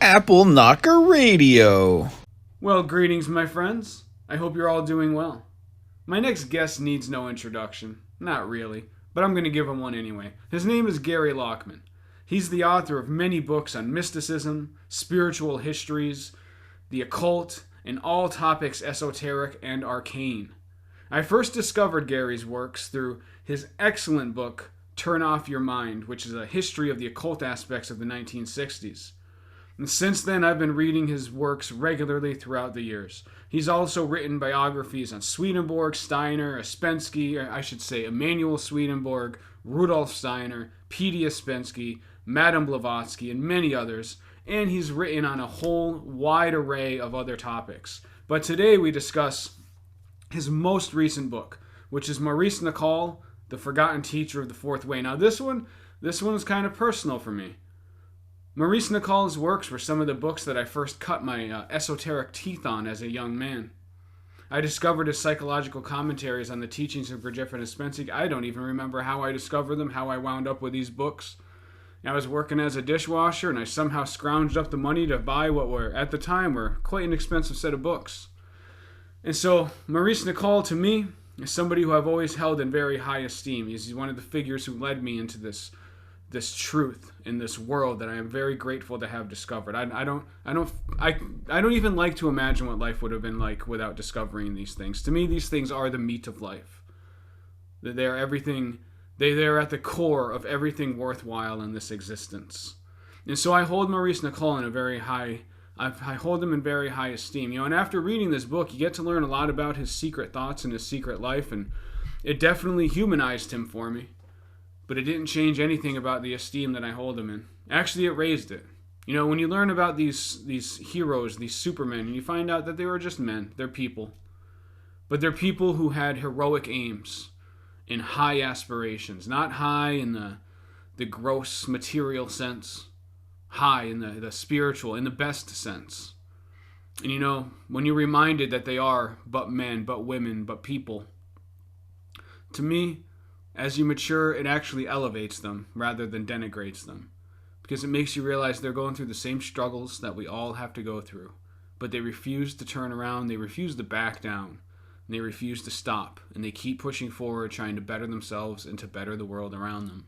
Apple Knocker Radio. Well, greetings, my friends. I hope you're all doing well. My next guest needs no introduction. Not really, but I'm going to give him one anyway. His name is Gary Lachman. He's the author of many books on mysticism, spiritual histories, the occult, and all topics esoteric and arcane. I first discovered Gary's works through his excellent book, Turn Off Your Mind, which is a history of the occult aspects of the 1960s. And since then, I've been reading his works regularly throughout the years. He's also written biographies on Swedenborg, Steiner, Emanuel Swedenborg, Rudolf Steiner, P.D. Ouspensky, Madame Blavatsky, and many others. And he's written on a whole wide array of other topics. But today we discuss his most recent book, which is Maurice Nicoll, The Forgotten Teacher of the Fourth Way. Now this one is kind of personal for me. Maurice Nicoll's works were some of the books that I first cut my esoteric teeth on as a young man. I discovered his psychological commentaries on the teachings of GFF Institute. I don't even remember how I discovered them, how I wound up with these books. I was working as a dishwasher and I somehow scrounged up the money to buy what were, at the time, were quite an expensive set of books. And so Maurice Nicoll, to me, is somebody who I've always held in very high esteem. He's one of the figures who led me into this truth in this world that I am very grateful to have discovered. I don't even like to imagine what life would have been like without discovering these things. To me, these things are the meat of life. They are everything. They're at the core of everything worthwhile in this existence. And so I hold Maurice Nicoll in a very high. I hold him in very high esteem. And after reading this book, you get to learn a lot about his secret thoughts and his secret life, and it definitely humanized him for me. But it didn't change anything about the esteem that I hold him in. Actually, it raised it. When you learn about these heroes, these supermen, and you find out that they were just men, they're people. But they're people who had heroic aims and high aspirations. Not high in the gross material sense, high in the spiritual, in the best sense. And when you're reminded that they are but men, but women, but people, to me, as you mature, it actually elevates them rather than denigrates them. Because it makes you realize they're going through the same struggles that we all have to go through. But they refuse to turn around, they refuse to back down, and they refuse to stop. And they keep pushing forward, trying to better themselves and to better the world around them.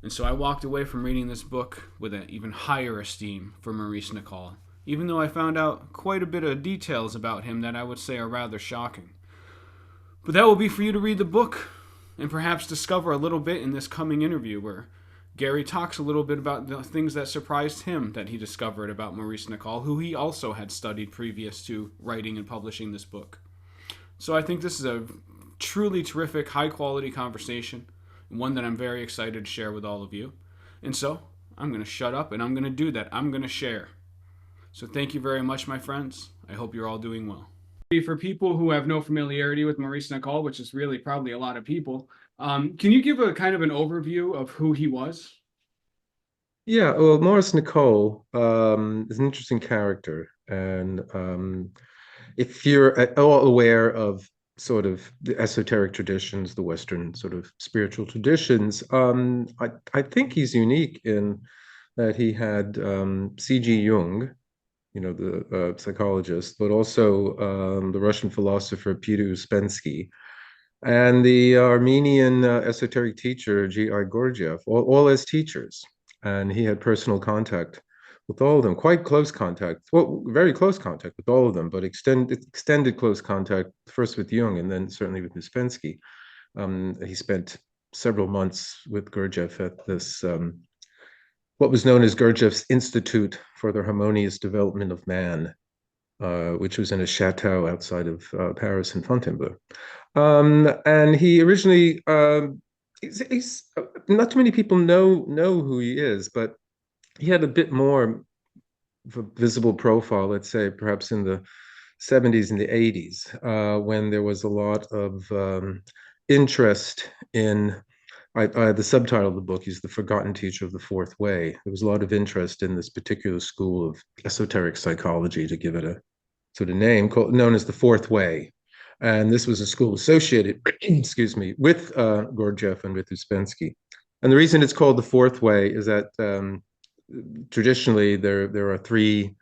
And so I walked away from reading this book with an even higher esteem for Maurice Nicoll, even though I found out quite a bit of details about him that I would say are rather shocking. But that will be for you to read the book, and perhaps discover a little bit in this coming interview where Gary talks a little bit about the things that surprised him that he discovered about Maurice Nicoll, who he also had studied previous to writing and publishing this book. So I think this is a truly terrific, high-quality conversation, and one that I'm very excited to share with all of you. And so I'm going to shut up, and I'm going to do that. I'm going to share. So thank you very much, my friends. I hope you're all doing well. For people who have no familiarity with Maurice Nicoll, which is really probably a lot of people, can you give a kind of an overview of who he was? Yeah, well, Maurice Nicoll is an interesting character. And if you're at all aware of sort of the esoteric traditions, the Western sort of spiritual traditions, I think he's unique in that he had C.G. Jung, the psychologist, but also the Russian philosopher P.D. Ouspensky, and the Armenian esoteric teacher G.I. Gurdjieff, all as teachers. And he had personal contact with all of them, quite close contact, well, very close contact with all of them, but extended close contact, first with Jung and then certainly with Ouspensky. He spent several months with Gurdjieff at this what was known as Gurdjieff's Institute for the Harmonious Development of Man, which was in a chateau outside of Paris in Fontainebleau. And he originally, he's not too many people know who he is, but he had a bit more of a visible profile, let's say, perhaps in the 70s and the 80s, when there was a lot of interest in the subtitle of the book is The Forgotten Teacher of the Fourth Way. There was a lot of interest in this particular school of esoteric psychology, to give it a sort of name, known as the Fourth Way. And this was a school associated, excuse me, with Gurdjieff and with Ouspensky. And the reason it's called the Fourth Way is that traditionally there are three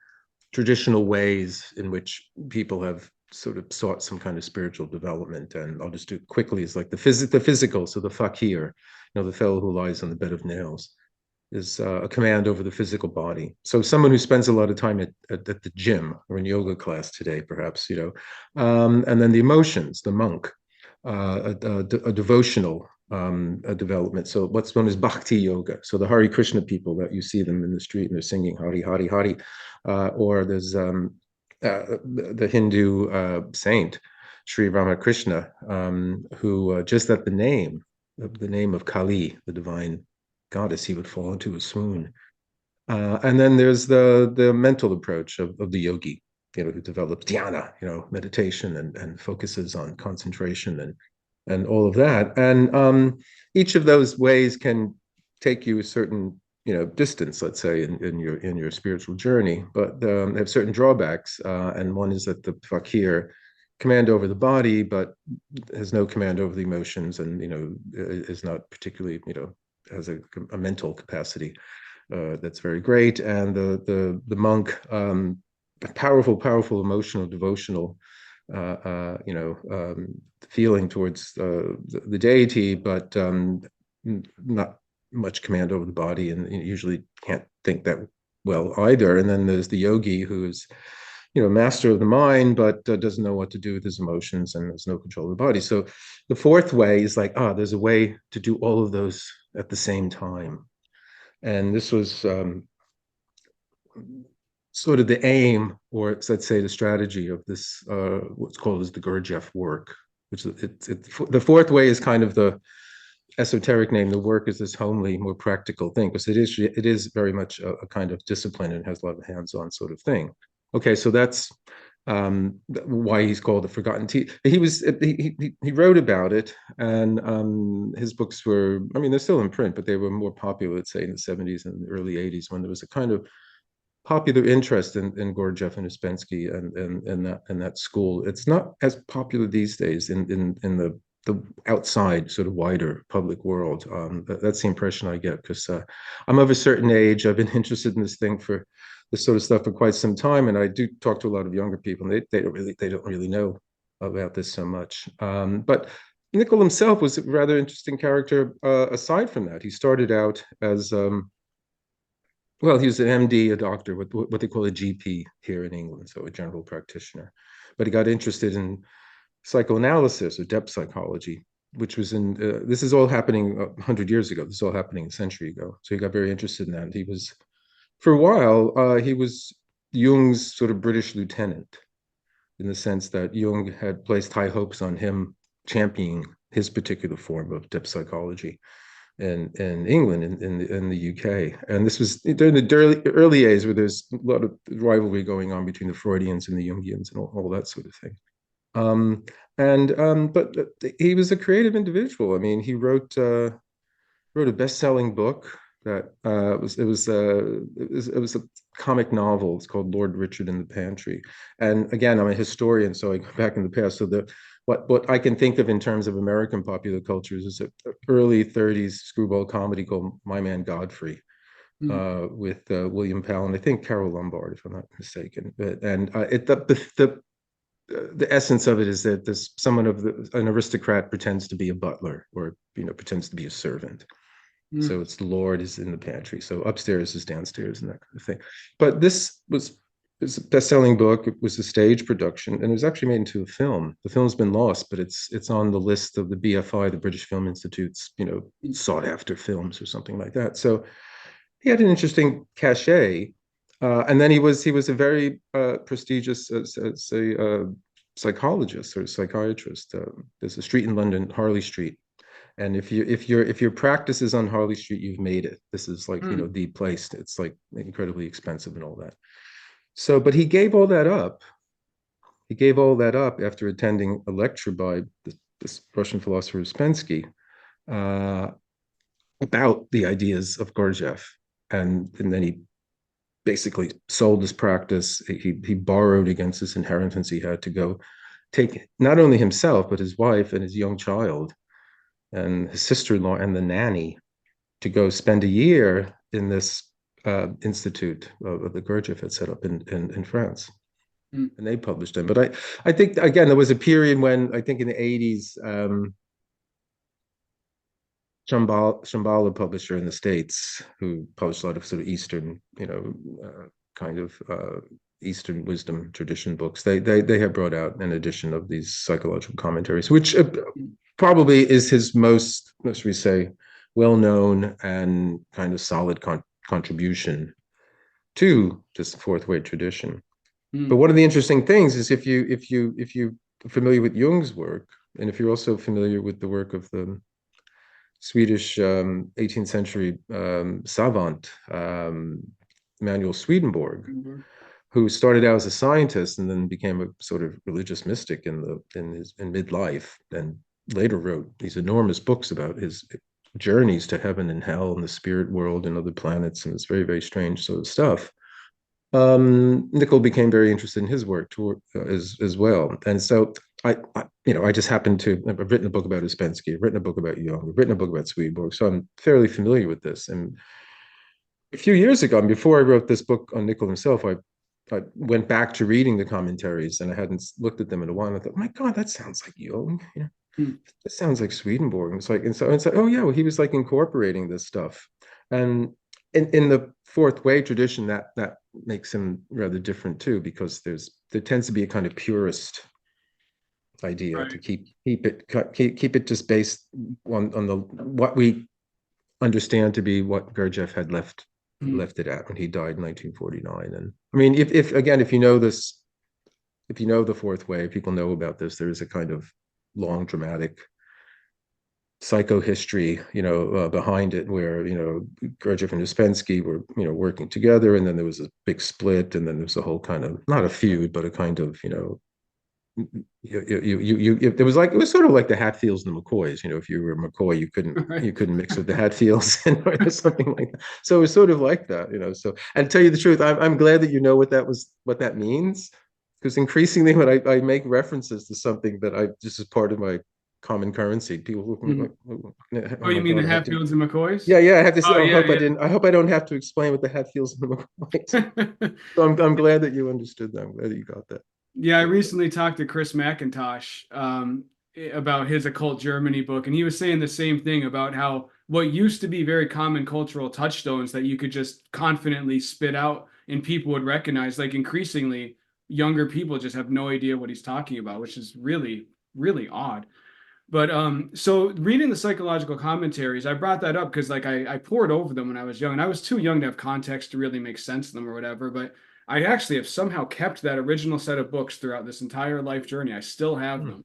traditional ways in which people have sort of sought some kind of spiritual development. And I'll just do it quickly. It's like the physical, so the fakir, the fellow who lies on the bed of nails, is a command over the physical body. So someone who spends a lot of time at the gym or in yoga class today, perhaps, and then the emotions, the monk, a devotional a development. So what's known as bhakti yoga. So the Hare Krishna people that you see them in the street and they're singing Hari Hari Hari, or there's the Hindu saint Sri Ramakrishna, who just at the name of Kali, the divine goddess, he would fall into a swoon. And then there's the mental approach of the yogi, who develops dhyana, meditation and focuses on concentration and all of that. And each of those ways can take you a certain distance, let's say, in your spiritual journey, but they have certain drawbacks. And one is that the fakir command over the body, but has no command over the emotions, and is not particularly has a mental capacity that's very great. And the monk, powerful emotional devotional feeling towards the deity, but not much command over the body, and usually can't think that well either. And then there's the yogi, who is master of the mind, but doesn't know what to do with his emotions and has no control of the body. So the fourth way is like, there's a way to do all of those at the same time. And this was sort of the aim, or let's say the strategy of this, what's called as the Gurdjieff work, which the fourth way is kind of the esoteric name. The work is this homely, more practical thing, because it is very much a kind of discipline and has a lot of hands-on sort of thing. Okay, so that's why he's called the Forgotten Teacher. He wrote about it, and his books were, I mean, they're still in print, but they were more popular, let's say, in the 70s and the early 80s, when there was a kind of popular interest in Gurdjieff and Uspensky and that school. It's not as popular these days in the outside sort of wider public world. That's the impression I get, because I'm of a certain age. I've been interested in this thing for this sort of stuff for quite some time, and I do talk to a lot of younger people, and they don't really know about this so much. But Nicoll himself was a rather interesting character. Aside from that, he started out as well, he was an MD, a doctor, what they call a GP here in England, so a general practitioner. But he got interested in psychoanalysis or depth psychology, which was this is all happening 100 years ago. This is all happening a century ago. So he got very interested in that. He was, for a while, he was Jung's sort of British lieutenant, in the sense that Jung had placed high hopes on him championing his particular form of depth psychology in England, in the UK. And this was during the early days, where there's a lot of rivalry going on between the Freudians and the Jungians and all that sort of thing. But he was a creative individual. I mean, he wrote a best-selling book that it was a comic novel. It's called Lord Richard in the Pantry. And again, I'm a historian, so I go back in the past. So what I can think of in terms of American popular culture is an early 30s screwball comedy called My Man Godfrey, with William Powell and I think Carol Lombard, if I'm not mistaken. The essence of it is that an aristocrat pretends to be a butler, or pretends to be a servant. So it's the Lord is in the pantry, so upstairs is downstairs, and that kind of thing. But this was a best-selling book. It was a stage production, and it was actually made into a film. The film's been lost, but it's on the list of the BFI, the British Film Institute's sought-after films or something like that. So he had an interesting cachet. And then he was a very prestigious psychologist or psychiatrist. There's a street in London, Harley Street, and if your practice is on Harley Street, you've made it. This is like the place. It's like incredibly expensive and all that. So, but he gave all that up. He gave all that up after attending a lecture by this Russian philosopher Uspensky about the ideas of Gurdjieff, and then he basically sold his practice. He borrowed against this inheritance he had to go take not only himself, but his wife and his young child and his sister-in-law and the nanny to go spend a year in this Institute of the Gurdjieff had set up in France, Mm. and they published them. But I think again there was a period when I think in the 80s, Shambhala publisher in the States, who published a lot of sort of Eastern, kind of Eastern wisdom tradition books. They have brought out an edition of these psychological commentaries, which probably is his most, let's we say, well-known and kind of solid contribution to this fourth way tradition. But Mm. one of the interesting things is if you familiar with Jung's work, and if you're also familiar with the work of the Swedish 18th century savant Emanuel Swedenborg, Mhm. who started out as a scientist and then became a sort of religious mystic in midlife, and later wrote these enormous books about his journeys to heaven and hell and the spirit world and other planets, and it's very, very strange sort of stuff. Nicoll became very interested in his work as well, and so I just happened to. I've written a book about Ouspensky, I've written a book about Jung, I've written a book about Swedenborg, so I'm fairly familiar with this. And a few years ago, and before I wrote this book on Nicoll himself, I went back to reading the commentaries, and I hadn't looked at them in a while. And I thought, my God, that sounds like Jung. Mm. That sounds like Swedenborg. And so it's like, oh yeah, well, he was like incorporating this stuff. And in the fourth way tradition, that makes him rather different too, because there tends to be a kind of purist idea to Right. keep it just based on the what we understand to be what Gurdjieff had Mm. left it at when he died in 1949. And I mean, if again, if you know this, if you know the fourth way, people know about this. There is a kind of long dramatic psychohistory, behind it, where Gurdjieff and Ouspensky were working together, and then there was a big split, and then there was a whole kind of not a feud, but a kind of it was like, it was sort of like the Hatfields and the McCoys. If you were McCoy, you couldn't Right. you couldn't mix with the Hatfields or something like that. So it was sort of like that. So, and to tell you the truth, I'm glad that you know what that means, because increasingly when I make references to something that I just as part of my common currency, people look at me Mm. like, oh Oh, you my mean the God, I have to. Hatfields and McCoys? Yeah, I have to say, Oh, oh, yeah, I hope I don't have to explain what the Hatfields and the McCoys. yeah. So I'm glad that you understood that. I'm glad that you got that. Yeah, I recently talked to Chris McIntosh about his Occult Germany book, and he was saying the same thing about how what used to be very common cultural touchstones that you could just confidently spit out and people would recognize, like increasingly younger people just have no idea what he's talking about, which is really, really odd. But so reading the psychological commentaries, I brought that up because like I pored over them when I was young, and I was too young to have context to really make sense of them or whatever. But I actually have somehow kept that original set of books throughout this entire life journey. I still have them,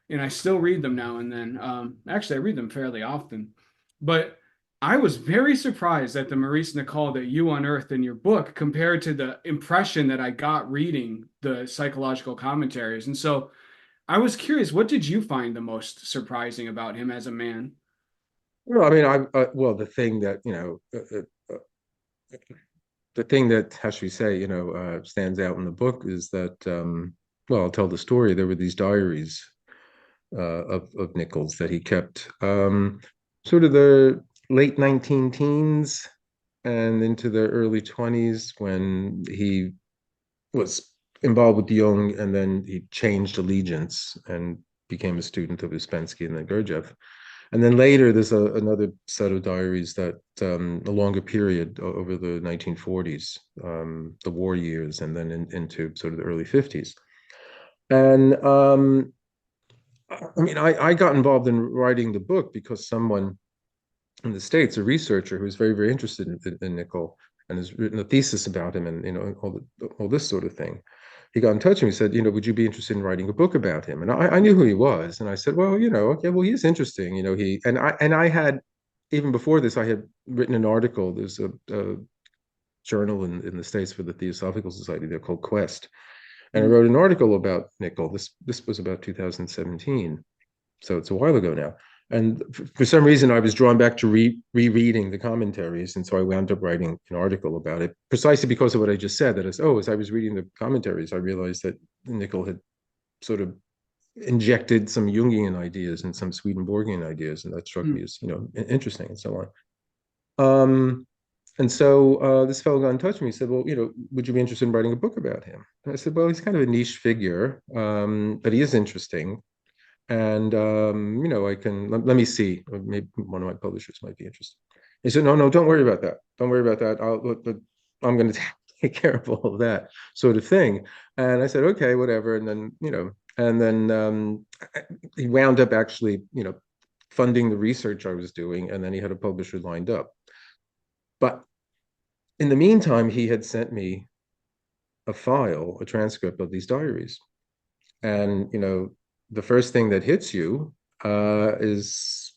and I still read them now and then. Actually, I read them fairly often. But I was very surprised at the Maurice Nicoll that you unearthed in your book compared to the impression that I got reading the psychological commentaries. And so I was curious, what did you find the most surprising about him as a man? Well, I mean, well, the thing that, how should we say, stands out in the book is that, well, I'll tell the story. There were these diaries of Nichols that he kept, sort of the late 19 teens and into the early 20s, when he was involved with Jung, and then he changed allegiance and became a student of Ouspensky and then Gurdjieff. And then later, there's another set of diaries that, a longer period over the 1940s, the war years, and then into sort of the early 50s. And I mean, I got involved in writing the book because someone in the States, a researcher who's very, very interested in Nicoll and has written a thesis about him, and all this sort of thing. He got in touch and he said, would you be interested in writing a book about him? And I knew who he was, and I said, well, okay, well, he's interesting. I had, even before this, I had written an article. There's a journal in the States for the Theosophical Society. They're called Quest, and I Mm. wrote an article about Nicoll. This was about 2017, so it's a while ago now. And for some reason, I was drawn back to rereading the commentaries, and so I wound up writing an article about it, precisely because of what I just said. That is, as I was reading the commentaries, I realized that Nicoll had sort of injected some Jungian ideas and some Swedenborgian ideas, and that struck Mm. me as interesting and so on. And so this fellow got in touch with me. He said, "Well, would you be interested in writing a book about him?" And I said, "Well, he's kind of a niche figure, but he is interesting. And I can let me see. Maybe one of my publishers might be interested." He said, "No, no, don't worry about that. Don't worry about that. I'm going to take care of all of that sort of thing." And I said, "Okay, whatever." And then he wound up actually funding the research I was doing, and then he had a publisher lined up. But in the meantime, he had sent me a transcript of these diaries. And the first thing that hits you is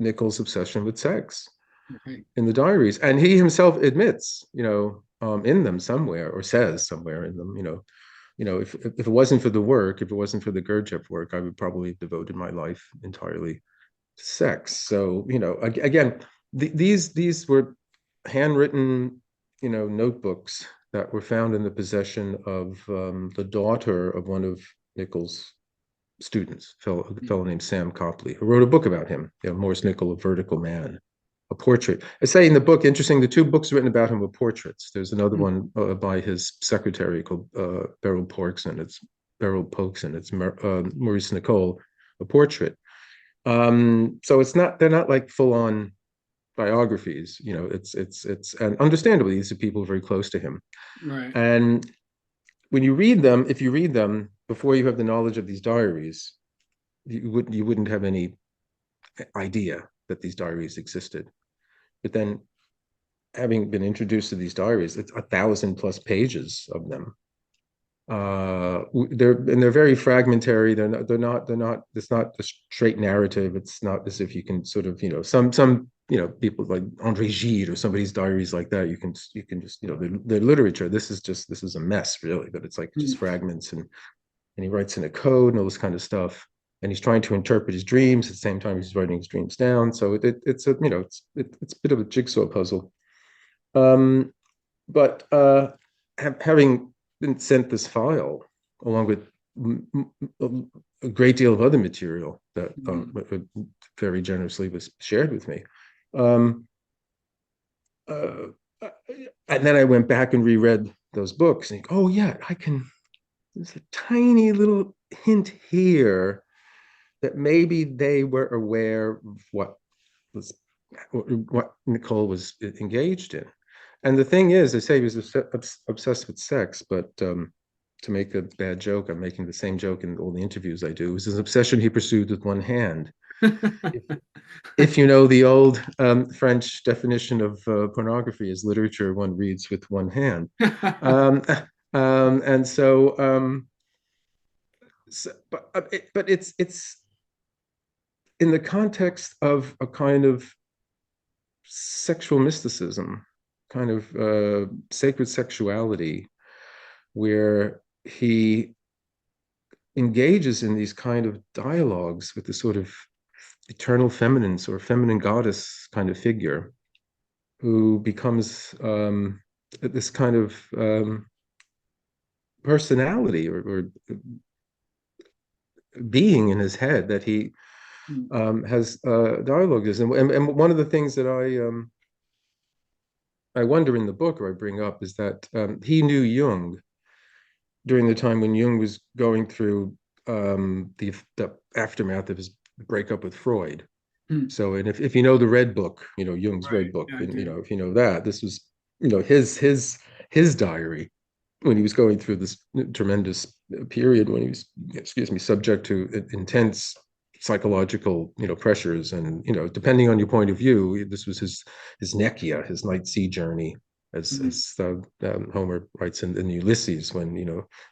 Nicoll's obsession with sex Right. in the diaries, and he himself admits, in them somewhere, or says somewhere in them, if it wasn't for the work, if it wasn't for the Gurdjieff work, I would probably have devoted my life entirely to sex. So, again, these were handwritten, notebooks that were found in the possession of the daughter of one of Nicoll's students, a fellow named Sam Copley, who wrote a book about him, Maurice Nicoll, A Vertical Man, a portrait. I say in the book, interesting, the two books written about him were portraits. There's another one by his secretary called Beryl Pokes, it's Maurice Nicoll, a portrait. So they're not like full on biographies. It's and understandably, these are people very close to him. Right. And when you read them, if you read them before you have the knowledge of these diaries, you wouldn't have any idea that these diaries existed. But then, having been introduced to these diaries, it's 1,000+ pages of them. They're very fragmentary. They're not. It's not a straight narrative. It's not as if you can sort of some people like André Gide or somebody's diaries like that. You can just they're literature. This is a mess really, but it's like just fragments, and he writes in a code and all this kind of stuff. And he's trying to interpret his dreams at the same time he's writing his dreams down. So it's a bit of a jigsaw puzzle. Um, but having been sent this file along with a great deal of other material that very generously was shared with me. Um, uh, and then I went back and reread those books and oh yeah, there's a tiny little hint here that maybe they were aware of what Nicoll was engaged in. And the thing is, they say he was obsessed with sex, but to make a bad joke, I'm making the same joke in all the interviews I do. It was an obsession he pursued with one hand. If you know the old French definition of pornography as literature one reads with one hand. Um, and so, but it's in the context of a kind of sexual mysticism, kind of sacred sexuality, where he engages in these kind of dialogues with the sort of eternal feminine or feminine goddess kind of figure who becomes this kind of personality or being in his head that he has dialogue is. And one of the things that I wonder in the book, or I bring up, is that he knew Jung during the time when Jung was going through the aftermath of his breakup with Freud. So, and if you know the Red Book, Jung's Right. Red Book, Yeah, I and do. if you know that, this was his diary when he was going through this tremendous period when he was, excuse me, subject to intense psychological pressures, and depending on your point of view, this was his nekia, his night sea journey, as Homer writes in Ulysses, when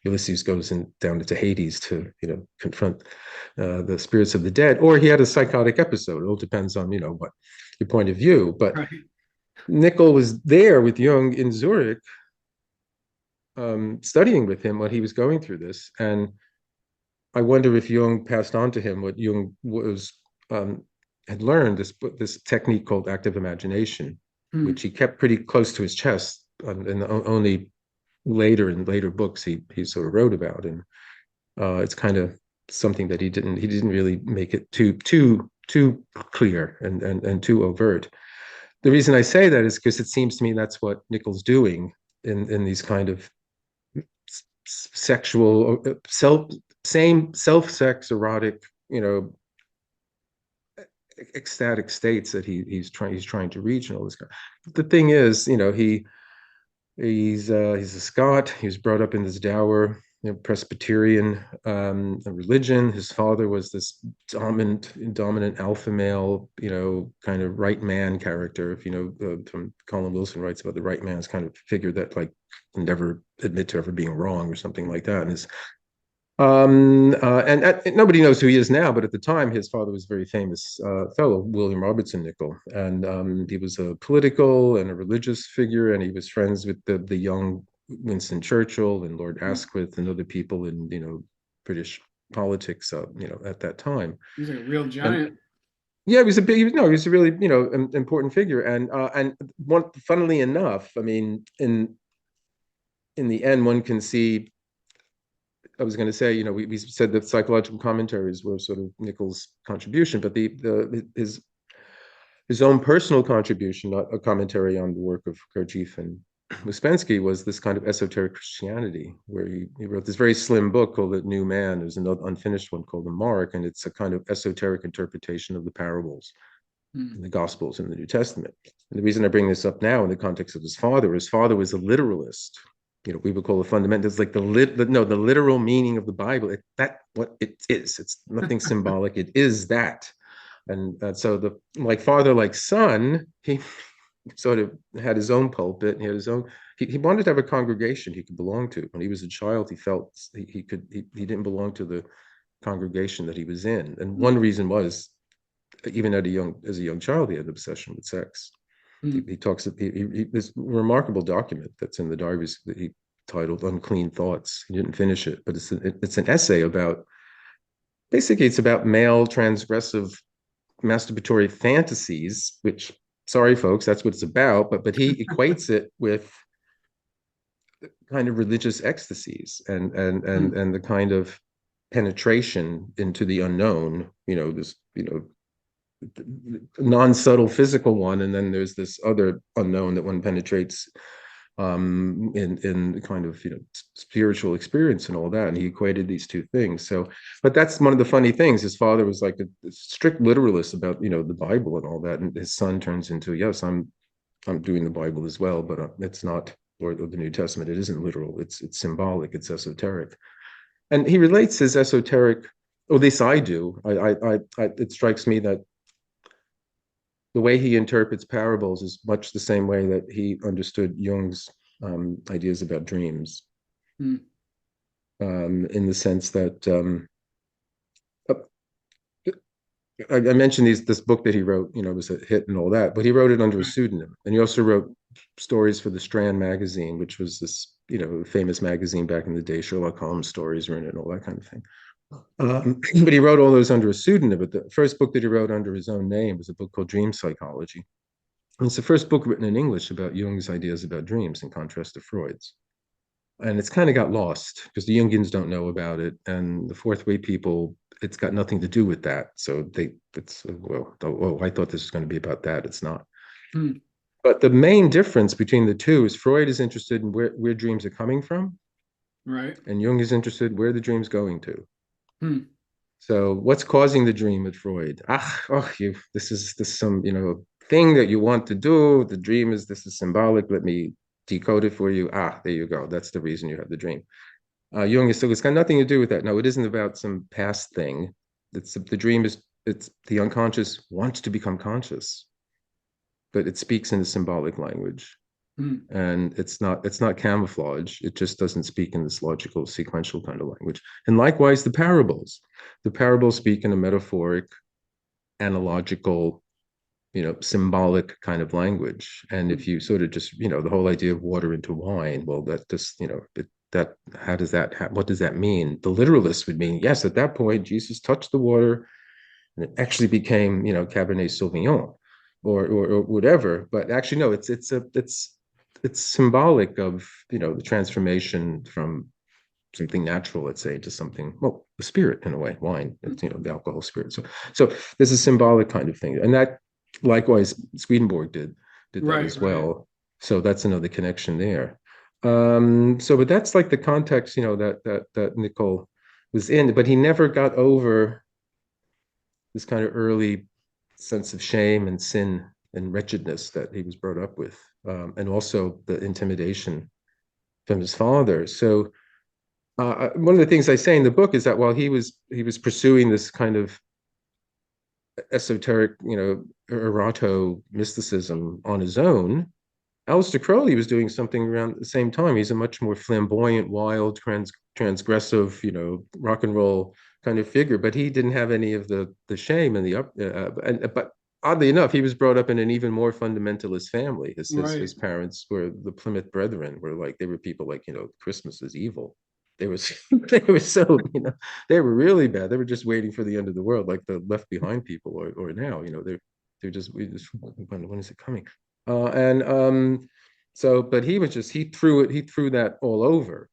Ulysses goes down into Hades to confront the spirits of the dead, or he had a psychotic episode. It all depends on what your point of view. But Right. Nicoll was there with Jung in Zurich, studying with him when he was going through this, and I wonder if Jung passed on to him what Jung had learned, this technique called active imagination, which he kept pretty close to his chest, and only in later books he sort of wrote about, and it's kind of something that he didn't really make it too clear and too overt. the reason I say that is because it seems to me that's what Nicoll's doing in these kind of sexual self-sex erotic, ecstatic states that he's trying to reach and all this kind. The thing is, he's a Scot. He was brought up in this dour, Presbyterian religion. His father was this dominant alpha male, kind of right man character. If from Colin Wilson writes about the right man's kind of figure that like never admit to ever being wrong or something like that. And his and nobody knows who he is now, but at the time, his father was a very famous fellow, William Robertson Nicoll, and he was a political and a religious figure, and he was friends with the young Winston Churchill and Lord Asquith and other people in British politics, at that time. He's like a real giant. And, yeah, he was a big, no, he was a really, important figure, and funnily enough, I mean, in the end, one can see. I was going to say, we said that psychological commentaries were sort of Nicoll's contribution, but his own personal contribution, not a commentary on the work of Gurdjieff and Ouspensky, was this kind of esoteric Christianity, where he wrote this very slim book called The New Man. There's another unfinished one called The Mark, and it's a kind of esoteric interpretation of the parables in the Gospels and the New Testament. And the reason I bring this up now in the context of his father was a literalist. We would call the fundamentals like the literal meaning of the Bible. What it is. It's nothing symbolic. It is that. And so like father, like son, he sort of had his own pulpit. He had his own. He wanted to have a congregation he could belong to. When he was a child, he felt he didn't belong to the congregation that he was in. And one reason was, even as a young child, he had an obsession with sex. He talks. This remarkable document that's in the diaries that he titled "Unclean Thoughts." He didn't finish it, but it's an essay about. Basically, it's about male transgressive masturbatory fantasies. Which, sorry, folks, that's what it's about. But he equates it with kind of religious ecstasies and the kind of penetration into the unknown. This non-subtle physical one, and then there's this other unknown that one penetrates in kind of spiritual experience and all that, and he equated these two things. But that's one of the funny things. His father was like a strict literalist about the Bible and all that, and his son turns into, yes, I'm doing the Bible as well, but it's not, or the New Testament, it isn't literal, it's symbolic, it's esoteric. And he relates his esoteric, or at least I do. It strikes me that the way he interprets parables is much the same way that he understood Jung's ideas about dreams, in the sense that I mentioned this book that he wrote, was a hit and all that, but he wrote it under a pseudonym, and he also wrote stories for the Strand magazine, which was this famous magazine back in the day. Sherlock Holmes stories were in it and all that kind of thing. But he wrote all those under a pseudonym. But the first book that he wrote under his own name was a book called Dream Psychology. And it's the first book written in English about Jung's ideas about dreams, in contrast to Freud's. And it's kind of got lost because the Jungians don't know about it, and the fourth way people, it's got nothing to do with that. So I thought this was going to be about that. It's not. But the main difference between the two is Freud is interested in where dreams are coming from, right? And Jung is interested where the dream's going to. So what's causing the dream with Freud? This is some thing that you want to do. The dream is, this is symbolic. Let me decode it for you. There you go. That's the reason you have the dream. Jung is still, it's got nothing to do with that. No, it isn't about some past thing. The dream is, it's the unconscious wants to become conscious, but it speaks in a symbolic language. And it's not camouflage. It just doesn't speak in this logical, sequential kind of language. And likewise, the parables speak in a metaphoric, analogical, symbolic kind of language. And if you sort of just, the whole idea of water into wine, well, that just, what does that mean? The literalist would mean, yes, at that point, Jesus touched the water and it actually became, Cabernet Sauvignon or whatever. But actually, no, it's symbolic of the transformation from something natural, let's say, to something, well, the spirit in a way, wine, it's, the alcohol spirit. So there's a symbolic kind of thing, and that likewise Swedenborg did. did that Right, as right. well. So that's another connection there. But that's like the context, that Nicoll was in, but he never got over this kind of early sense of shame and sin and wretchedness that he was brought up with, and also the intimidation from his father. So one of the things I say in the book is that while he was pursuing this kind of esoteric, erato mysticism on his own, Aleister Crowley was doing something around the same time. He's a much more flamboyant, wild, transgressive, rock and roll kind of figure, but he didn't have any of the shame and the up. But oddly enough, he was brought up in an even more fundamentalist family. His Right. parents were the Plymouth Brethren, were like they were people like Christmas is evil. They was they were so they were really bad. They were just waiting for the end of the world, like the Left Behind people, or now they're just when is it coming? And so, but he threw that all over,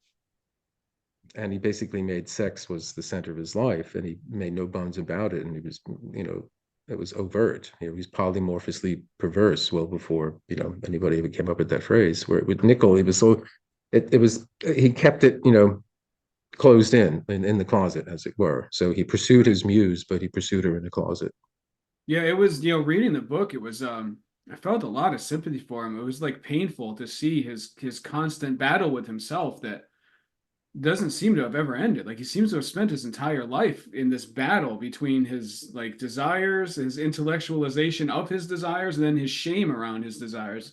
and he basically made sex was the center of his life, and he made no bones about it, and he was, it was overt. He was polymorphously perverse well before anybody ever came up with that phrase. Where with Nicoll, he was so it was he kept it closed in the closet, as it were. So he pursued his muse, but he pursued her in the closet. Yeah, it was, reading the book, it was I felt a lot of sympathy for him. It was like painful to see his constant battle with himself that doesn't seem to have ever ended. Like he seems to have spent his entire life in this battle between his like desires, his intellectualization of his desires, and then his shame around his desires.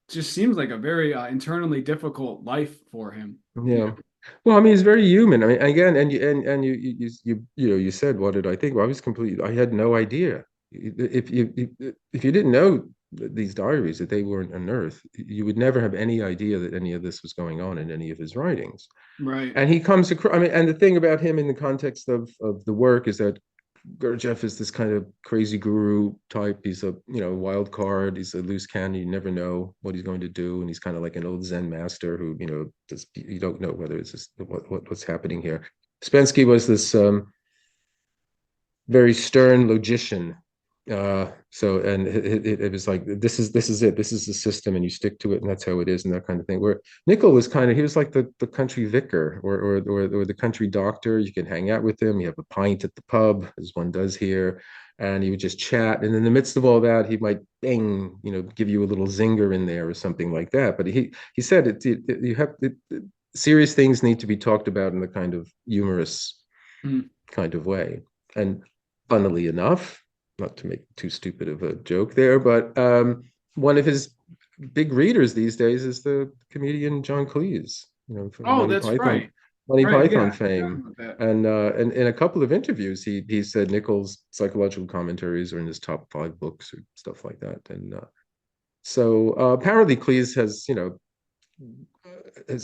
It just seems like a very internally difficult life for him. You Yeah. know? Well, I mean, he's very human. I mean, again, and you said, what did I think? Well, I was completely. I had no idea. If you didn't know these diaries that they weren't unearthed, you would never have any idea that any of this was going on in any of his writings. Right. And he comes across. I mean, and the thing about him in the context of the work is that Gurdjieff is this kind of crazy guru type. He's a wild card. He's a loose cannon. You never know what he's going to do, and he's kind of like an old Zen master who you don't know whether it's just what's happening here. Spensky was this very stern logician. And it was like this is it. This is the system, and you stick to it, and that's how it is, and that kind of thing. Where Nicoll was he was like the country vicar or the country doctor. You can hang out with him. You have a pint at the pub, as one does here, and he would just chat. And in the midst of all that, he might give you a little zinger in there or something like that. But he said serious things need to be talked about in a kind of humorous Mm. kind of way. And funnily enough, not to make too stupid of a joke there, but one of his big readers these days is the comedian John Cleese, from Oh, that's right. Monty Right. Yeah, Python I forgot fame. about that. And in a couple of interviews, he said Nichols' psychological commentaries are in his top 5 books or stuff like that. And so apparently Cleese has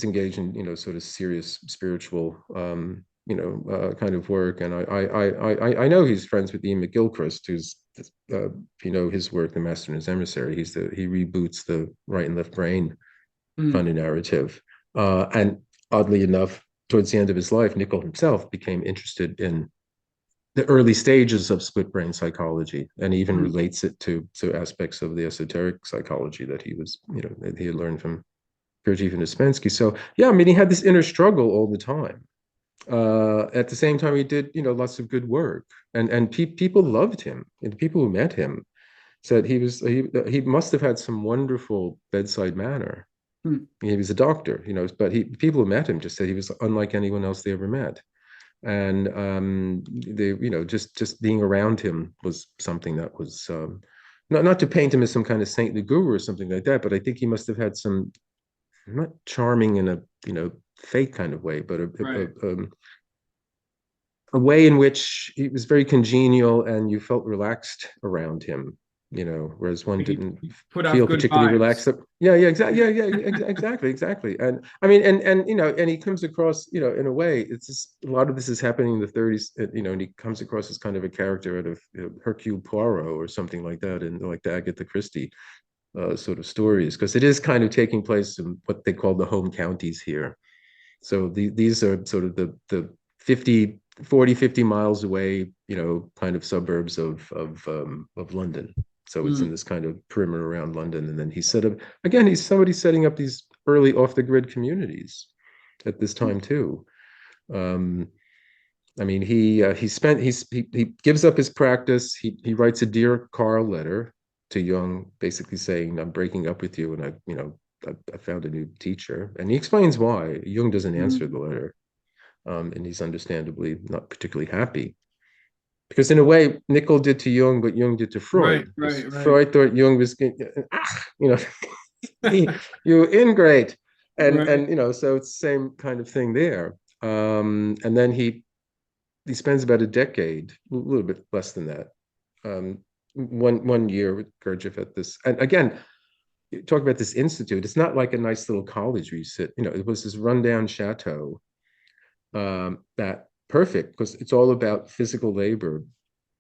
engaged in sort of serious spiritual kind of work. And I know he's friends with Ian McGilchrist, who's his work, The Master and His Emissary. He reboots the right and left brain Mm. kind of narrative. And oddly enough, towards the end of his life, Nicoll himself became interested in the early stages of split brain psychology, and even Mm. relates it to aspects of the esoteric psychology that that he had learned from Gurdjieff and Uspensky. So yeah, I mean, he had this inner struggle all the time. At the same time, he did lots of good work, and people loved him, and the people who met him said he must have had some wonderful bedside manner. Mm. He was a doctor, but people who met him just said he was unlike anyone else they ever met. And they, just being around him was something that was not to paint him as some kind of saintly guru or something like that, but I think he must have had some not charming in a fake kind of way, but Right. a way in which he was very congenial and you felt relaxed around him, whereas one Like didn't he put off feel good particularly vibes. relaxed. Yeah, yeah, exactly. Yeah, yeah, exactly. And I mean, and he comes across, in a way, it's just a lot of this is happening in the 30s, and he comes across as kind of a character out of Hercule Poirot or something like that, and like the Agatha Christie sort of stories, because it is kind of taking place in what they call the home counties here. So these are sort of the 50 miles away, kind of suburbs of London. So it's in Mm. this kind of perimeter around London. And then he set up, again, he's somebody setting up these early off the grid communities at this time too. Um, I mean, he gives up his practice. He writes a Dear Carl letter to Jung, basically saying, "I'm breaking up with you, and I found a new teacher." And he explains why. Jung doesn't answer the Mm. letter, and he's understandably not particularly happy because, in a way, Nicoll did to Jung what Jung did to Right, Freud. Because right, right, Freud thought Jung was, you know, you ingrate, right. and so it's the same kind of thing there. And then he spends about a decade, a little bit less than that, um, one year with Gurdjieff at this. And again, you talk about this institute. It's not like a nice little college where you sit. It was this rundown chateau, that perfect because it's all about physical labor,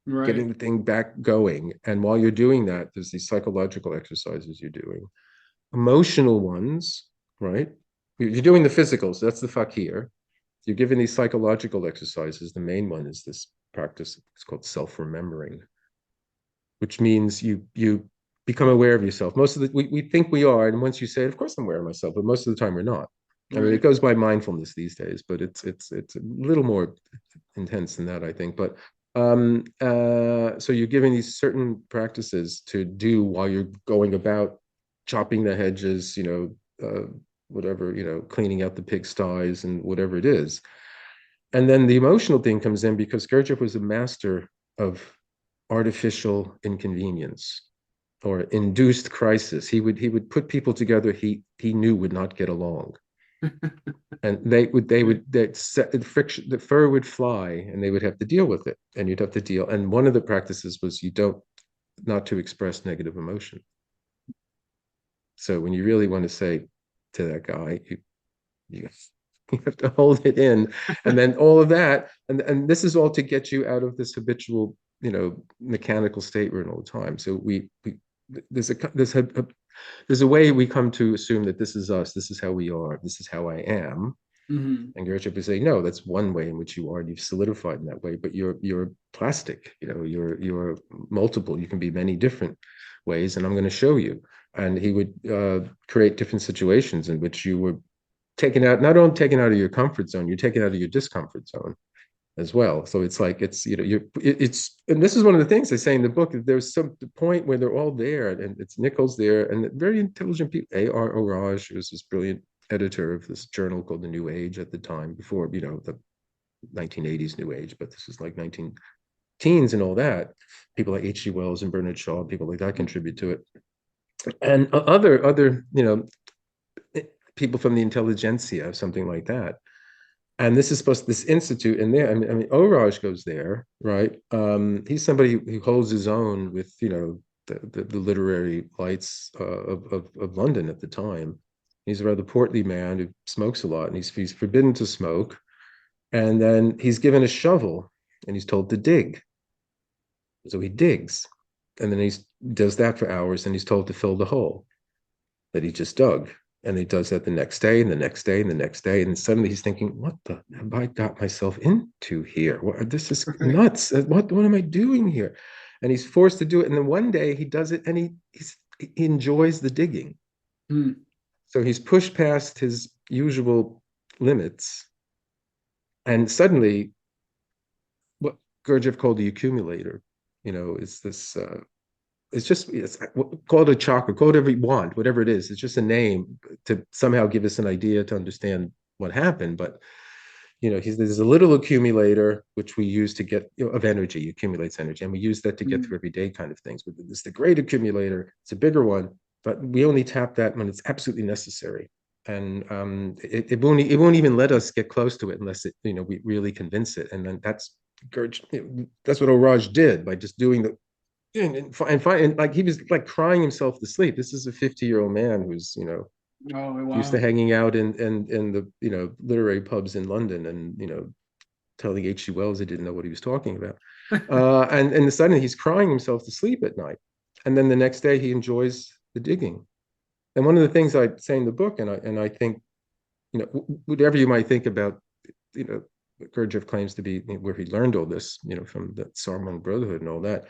Right. getting the thing back going. And while you're doing that, there's these psychological exercises you're doing, emotional ones, right? You're doing the physical, so that's the fakir. You're given these psychological exercises. The main one is this practice. It's called self-remembering, which means you become aware of yourself. Most of the we think we are, and once you say, of course I'm aware of myself, but most of the time we're not. I mean, it Right. goes by mindfulness these days, but it's a little more intense than that, I think. But so you're given these certain practices to do while you're going about chopping the hedges, whatever, cleaning out the pigsties and whatever it is. And then the emotional thing comes in because Gurdjieff was a master of artificial inconvenience or induced crisis. He would put people together he knew would not get along, and the friction, the fur would fly, and they would have to deal with it, and you'd have to deal. And one of the practices was you don't not to express negative emotion. So when you really want to say to that guy, you you have to hold it in, and then all of that, and this is all to get you out of this habitual, mechanical state we're in all the time. So we there's a way we come to assume that this is us, this is how we are, this is how I am. Hmm. And Gurdjieff would say, no, that's one way in which you are, and you've solidified in that way, but you're plastic, you're multiple, you can be many different ways, and I'm going to show you. And he would create different situations in which you were taken out, not only taken out of your comfort zone, you're taken out of your discomfort zone as well. So it's like it's and this is one of the things they say in the book. There's some point where they're all there, and it's Nichols there, and very intelligent people. A.R. Orage was this brilliant editor of this journal called the New Age at the time, before the 1980s New Age, but this is like 19 teens and all that. People like H.G. Wells and Bernard Shaw, people like that contribute to it, and other people from the intelligentsia, something like that. And this is supposed to, this institute in there. I mean, Oraj goes there, right? He's somebody who holds his own with, the literary lights of London at the time. He's a rather portly man who smokes a lot, and he's forbidden to smoke. And then he's given a shovel, and he's told to dig. So he digs, and then he does that for hours, and he's told to fill the hole that he just dug. And he does that the next day and the next day and the next day. And suddenly he's thinking, what the have I got myself into here? This is Right. nuts. What am I doing here? And he's forced to do it. And then one day he does it, and he enjoys the digging. Mm. So he's pushed past his usual limits. And suddenly, what Gurdjieff called the accumulator, is this it's call it a chakra, call it whatever you want, whatever it is. It's just a name to somehow give us an idea to understand what happened. But there's a little accumulator which we use to get, of energy, accumulates energy, and we use that to get Mm. through everyday kind of things. But there's the great accumulator. It's a bigger one, but we only tap that when it's absolutely necessary. And it won't even let us get close to it unless we really convince it. And then that's what Oraj did by just doing the and like he was like crying himself to sleep. This is a 50-year-old man who's Oh, used to wow. hanging out in the literary pubs in London, and telling H.G. Wells he didn't know what he was talking about. And suddenly he's crying himself to sleep at night, and then the next day he enjoys the digging. And one of the things I say in the book, and I think whatever you might think about you know Gurdjieff claims to be where he learned all this, from the Sarmon Brotherhood and all that.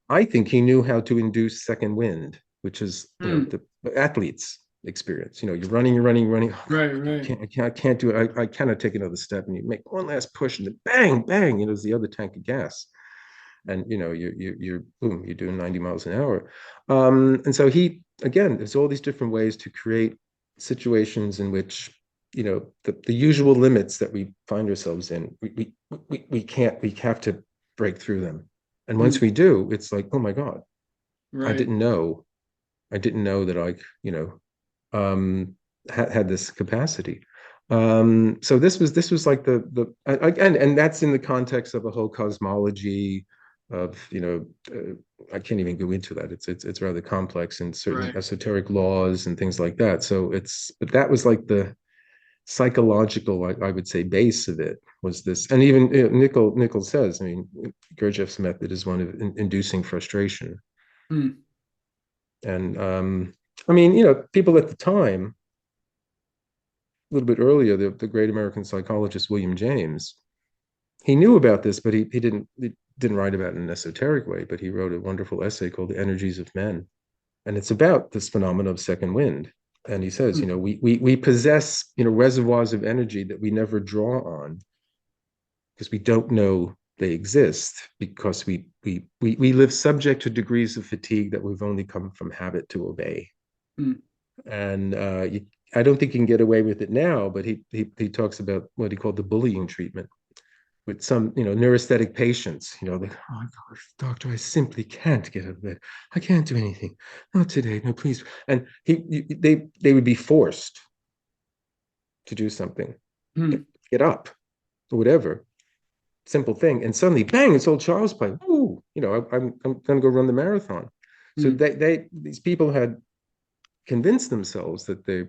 I think he knew how to induce second wind, which is, Hmm. the athletes experience. You're running, you're running, running. Oh, Right, God, right, I can't do it. I cannot take another step. And you make one last push, and then bang, bang. There's the other tank of gas, and you're boom, you're doing 90 miles an hour. And so he again, there's all these different ways to create situations in which the usual limits that we find ourselves in, we have to break through them. And hmm. once we do, it's like, oh my God, I Right. didn't know. I didn't know that had this capacity. So this was like and that's in the context of a whole cosmology of, I can't even go into that. It's rather complex, and certain Right. esoteric laws and things like that. But that was like the psychological, I would say, base of it was this. And even Nicoll says, I mean, Gurdjieff's method is one of inducing frustration. Hmm. And I mean, people at the time, a little bit earlier, the great American psychologist William James, he knew about this, but he didn't write about it in an esoteric way. But he wrote a wonderful essay called "The Energies of Men," and it's about this phenomenon of second wind. And he says, Hmm. we possess, reservoirs of energy that we never draw on because we don't know they exist, because we live subject to degrees of fatigue that we've only come from habit to obey. Hmm. And I don't think you can get away with it now, but he talks about what he called the bullying treatment with some, neurasthenic patients, like, oh my God, doctor, I simply can't get out of bed. I can't do anything. Not today. No, please. And they would be forced to do something, Hmm. get up or whatever, simple thing. And suddenly, bang, it's old Charles play. Ooh, I'm going to go run the marathon. So Hmm. these people had convinced themselves that they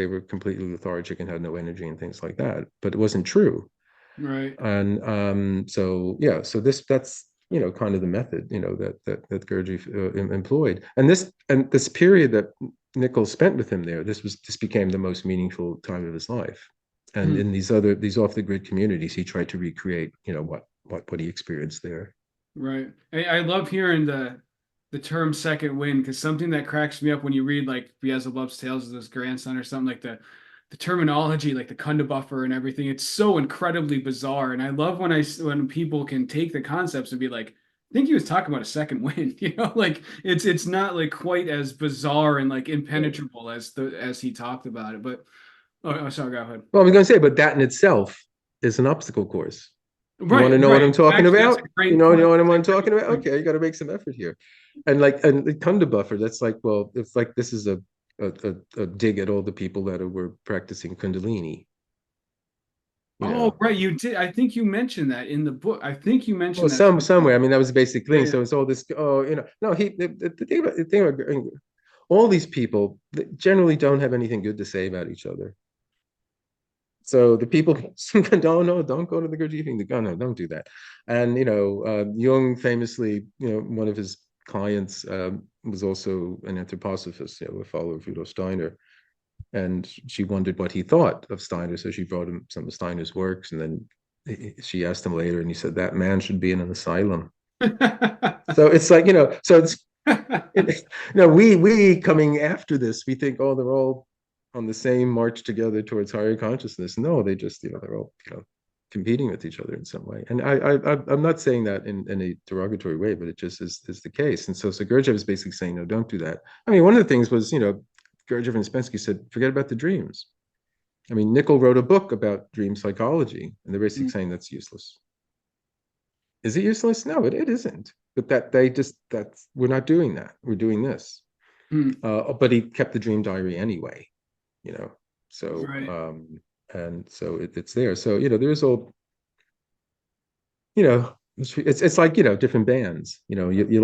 were completely lethargic and had no energy and things like that, but it wasn't true. Right. And so yeah, so that's kind of the method that Gurdjieff employed, and this period that Nichols spent with him there, this became the most meaningful time of his life. And Hmm. in these off the grid communities, he tried to recreate what he experienced there. Right. I love hearing the term second wind, because something that cracks me up when you read like Beelzebub's Tales of His Grandson or something, like the terminology, like the Kunda buffer and everything. It's so incredibly bizarre. And I love when people can take the concepts and be like, I think he was talking about a second wind, like it's not like quite as bizarre and like Right. impenetrable as he talked about it. But sorry, go ahead. Well, I was going to say, but that in itself is an obstacle course. You want to Right, know what right. I'm talking Actually, that's a about? You great know, you point. know what That's I'm a talking great about? point. Okay, you got to make some effort here. And the Kunda buffer, that's like, well, it's like this is a dig at all the people that were practicing Kundalini, you Oh, know. right. You did. I think you mentioned that in the book. I think you Well, mentioned that somewhere. somewhere. I mean, that was the basic Yeah, thing. yeah. So it's all this. Oh, no. The thing about all these people that generally don't have anything good to say about each other. So the people, don't go to the Gurdjieff thing. No, don't do that. And Jung famously, one of his clients was also an anthroposophist, a follower of Rudolf Steiner, and she wondered what he thought of Steiner, so she brought him some of Steiner's works, and then she asked him later, and he said that man should be in an asylum. So it's like, so we coming after this, we think, oh, they're all on the same march together towards higher consciousness. No, they just, they're all, competing with each other in some way. And I'm not saying that in a derogatory way, but it just is the case. And so Gurdjieff is basically saying, no, don't do that. I mean, one of the things was, Gurdjieff and Spensky said, forget about the dreams. I mean, Nicoll wrote a book about dream psychology, and they're basically saying that's useless. Is it useless? No, it isn't. But that's we're not doing that. We're doing this. Hmm. But he kept the dream diary anyway, you know. So Right. and so it's there. So there's all, you know, it's like, different bands. You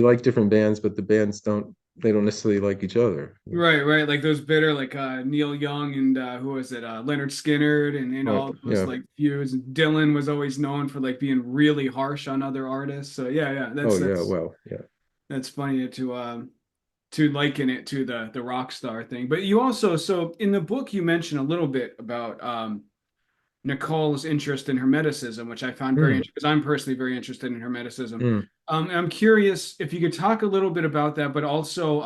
like different bands, but the bands don't necessarily like each other. Right, right. Like those bitter, like Neil Young and who was it? Leonard Skinner and Right? all those Yeah. like feuds. And Dylan was always known for like being really harsh on other artists. So yeah, yeah. Oh That's yeah. that's Well, yeah. that's funny to liken it to the rock star thing. But you also, so in the book you mentioned a little bit about Nicoll's interest in Hermeticism, which I found very Mm, interesting because I'm personally very interested in Hermeticism. mm. I'm curious if you could talk a little bit about that, but also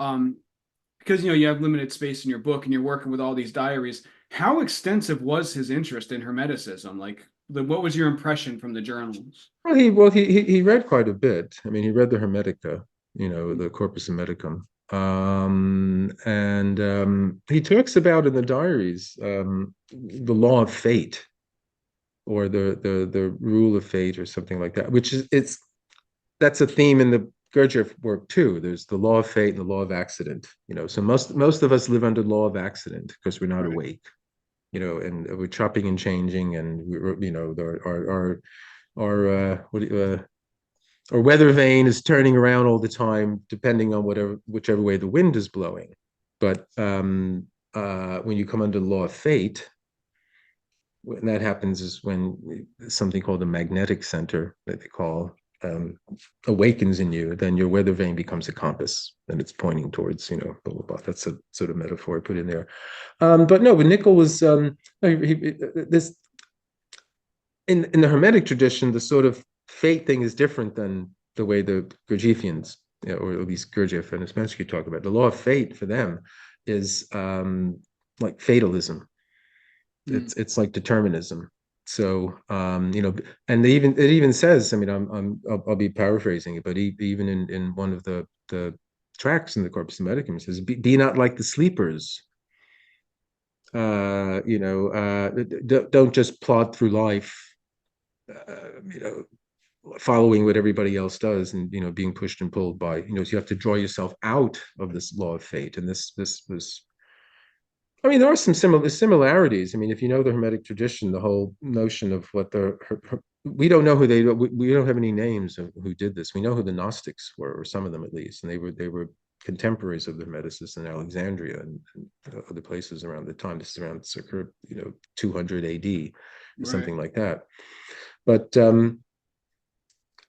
because you have limited space in your book and you're working with all these diaries. How extensive was his interest in Hermeticism? Like, what was your impression from the journals? Well, he read quite a bit. I mean, he read the Hermetica, the Corpus Hermeticum. And he talks about in the diaries the law of fate, or the rule of fate, or something like that, which is it's that's a theme in the Gurdjieff work too. There's the law of fate and the law of accident. So most of us live under the law of accident because we're not Right. awake. And we're chopping and changing, and our weather vane is turning around all the time, depending on whichever way the wind is blowing. But when you come under the law of fate, when that happens is when something called the magnetic center, that they call, um, awakens in you. Then your weather vane becomes a compass, and it's pointing towards, blah, blah, blah. That's a sort of metaphor I put in there. But no, but Nicoll was this in the Hermetic tradition. The sort of fate thing is different than the way the Gurdjieffians, or at least Gurdjieff and Ouspensky, talk about. The law of fate for them is like fatalism. Mm. It's like determinism. So and it even says, I mean, I'll be paraphrasing it, but even in one of the tracks in the Corpus Hermeticum, it says, be not like the sleepers. Don't just plod through life, uh, you know, following what everybody else does, and being pushed and pulled by. So you have to draw yourself out of this law of fate. And this was, I mean, there are some similarities. I mean, if you know the Hermetic tradition, the whole notion of what we don't know we don't have any names of who did this. We know who the Gnostics were, or some of them at least, and they were contemporaries of the Hermeticists in Alexandria and other places around the time. This is around circa 200 AD or Right. something like that. But the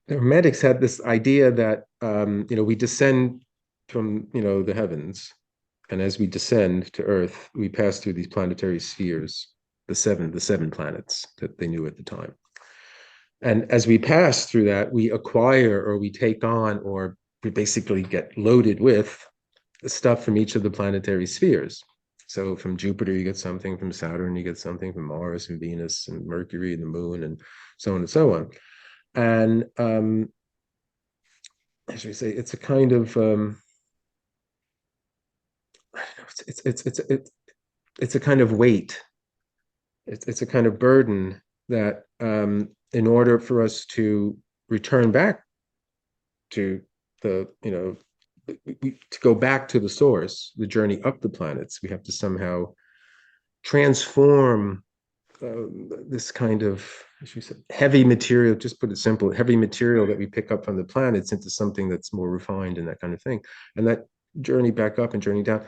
Hermetics had this idea that we descend from the heavens, and as we descend to Earth, we pass through these planetary spheres, the seven planets that they knew at the time. And as we pass through that, we acquire, or we take on, or we basically get loaded with the stuff from each of the planetary spheres. So from Jupiter, you get something; from Saturn, you get something; from Mars and Venus and Mercury and the Moon, and so on and so on. And as we say, it's a kind of it's a kind of weight. It's a kind of burden that, in order for us to return back to the, to go back to the source, the journey up the planets, we have to somehow transform this kind of, as you said, heavy material, just put it simple, heavy material Right. that we pick up from the planets into something that's more refined, and that kind of thing. And that journey back up and journey down. I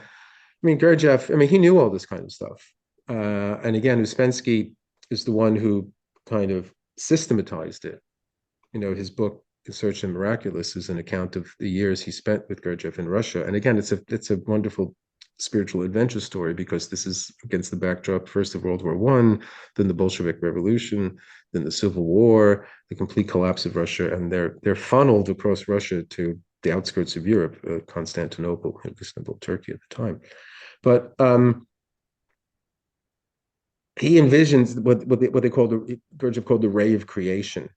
mean, Gurdjieff, I mean, he knew all this kind of stuff. And again, Ouspensky is the one who kind of systematized it. His book, In Search of the Miraculous, is an account of the years he spent with Gurdjieff in Russia. And again, it's a wonderful spiritual adventure story, because this is against the backdrop, first of World War One, then the Bolshevik Revolution, then the Civil War, the complete collapse of Russia, and they're funneled across Russia to the outskirts of Europe, Constantinople, Istanbul, Turkey at the time. But he envisions what they call Gurdjieff called the ray of creation,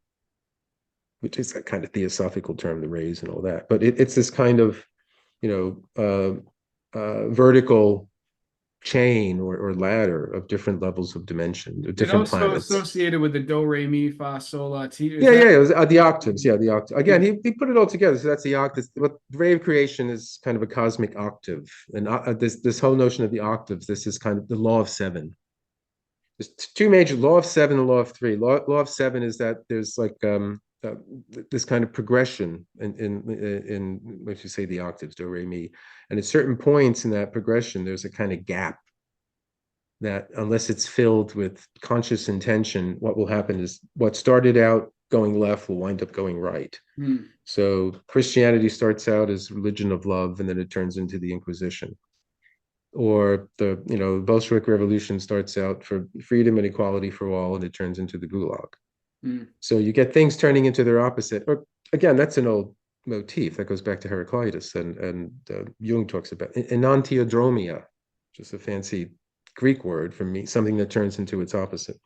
which is a kind of theosophical term, the rays and all that. But it's this kind of vertical chain, or ladder of different levels of dimension, of It different also planets. associated with the do, re, mi, fa, sol, la, ti. Is Yeah, that? yeah, it was the octaves. Yeah, the octave. Again, he put it all together. So that's the octave. What the ray of creation is, kind of a cosmic octave, and this whole notion of the octaves. This is kind of the law of seven. There's two major: law of seven and law of three. Law of seven is that there's like this kind of progression in what you say, the octaves, do, re, mi, and at certain points in that progression, there's a kind of gap that, unless it's filled with conscious intention, what will happen is what started out going left will wind up going right. Hmm. So Christianity starts out as religion of love, and then it turns into the Inquisition. or the Bolshevik Revolution starts out for freedom and equality for all, and it turns into the Gulag. Mm. So you get things turning into their opposite. Or again, that's an old motif that goes back to Heraclitus, and Jung talks about enantiodromia, just a fancy Greek word for me, something that turns into its opposite.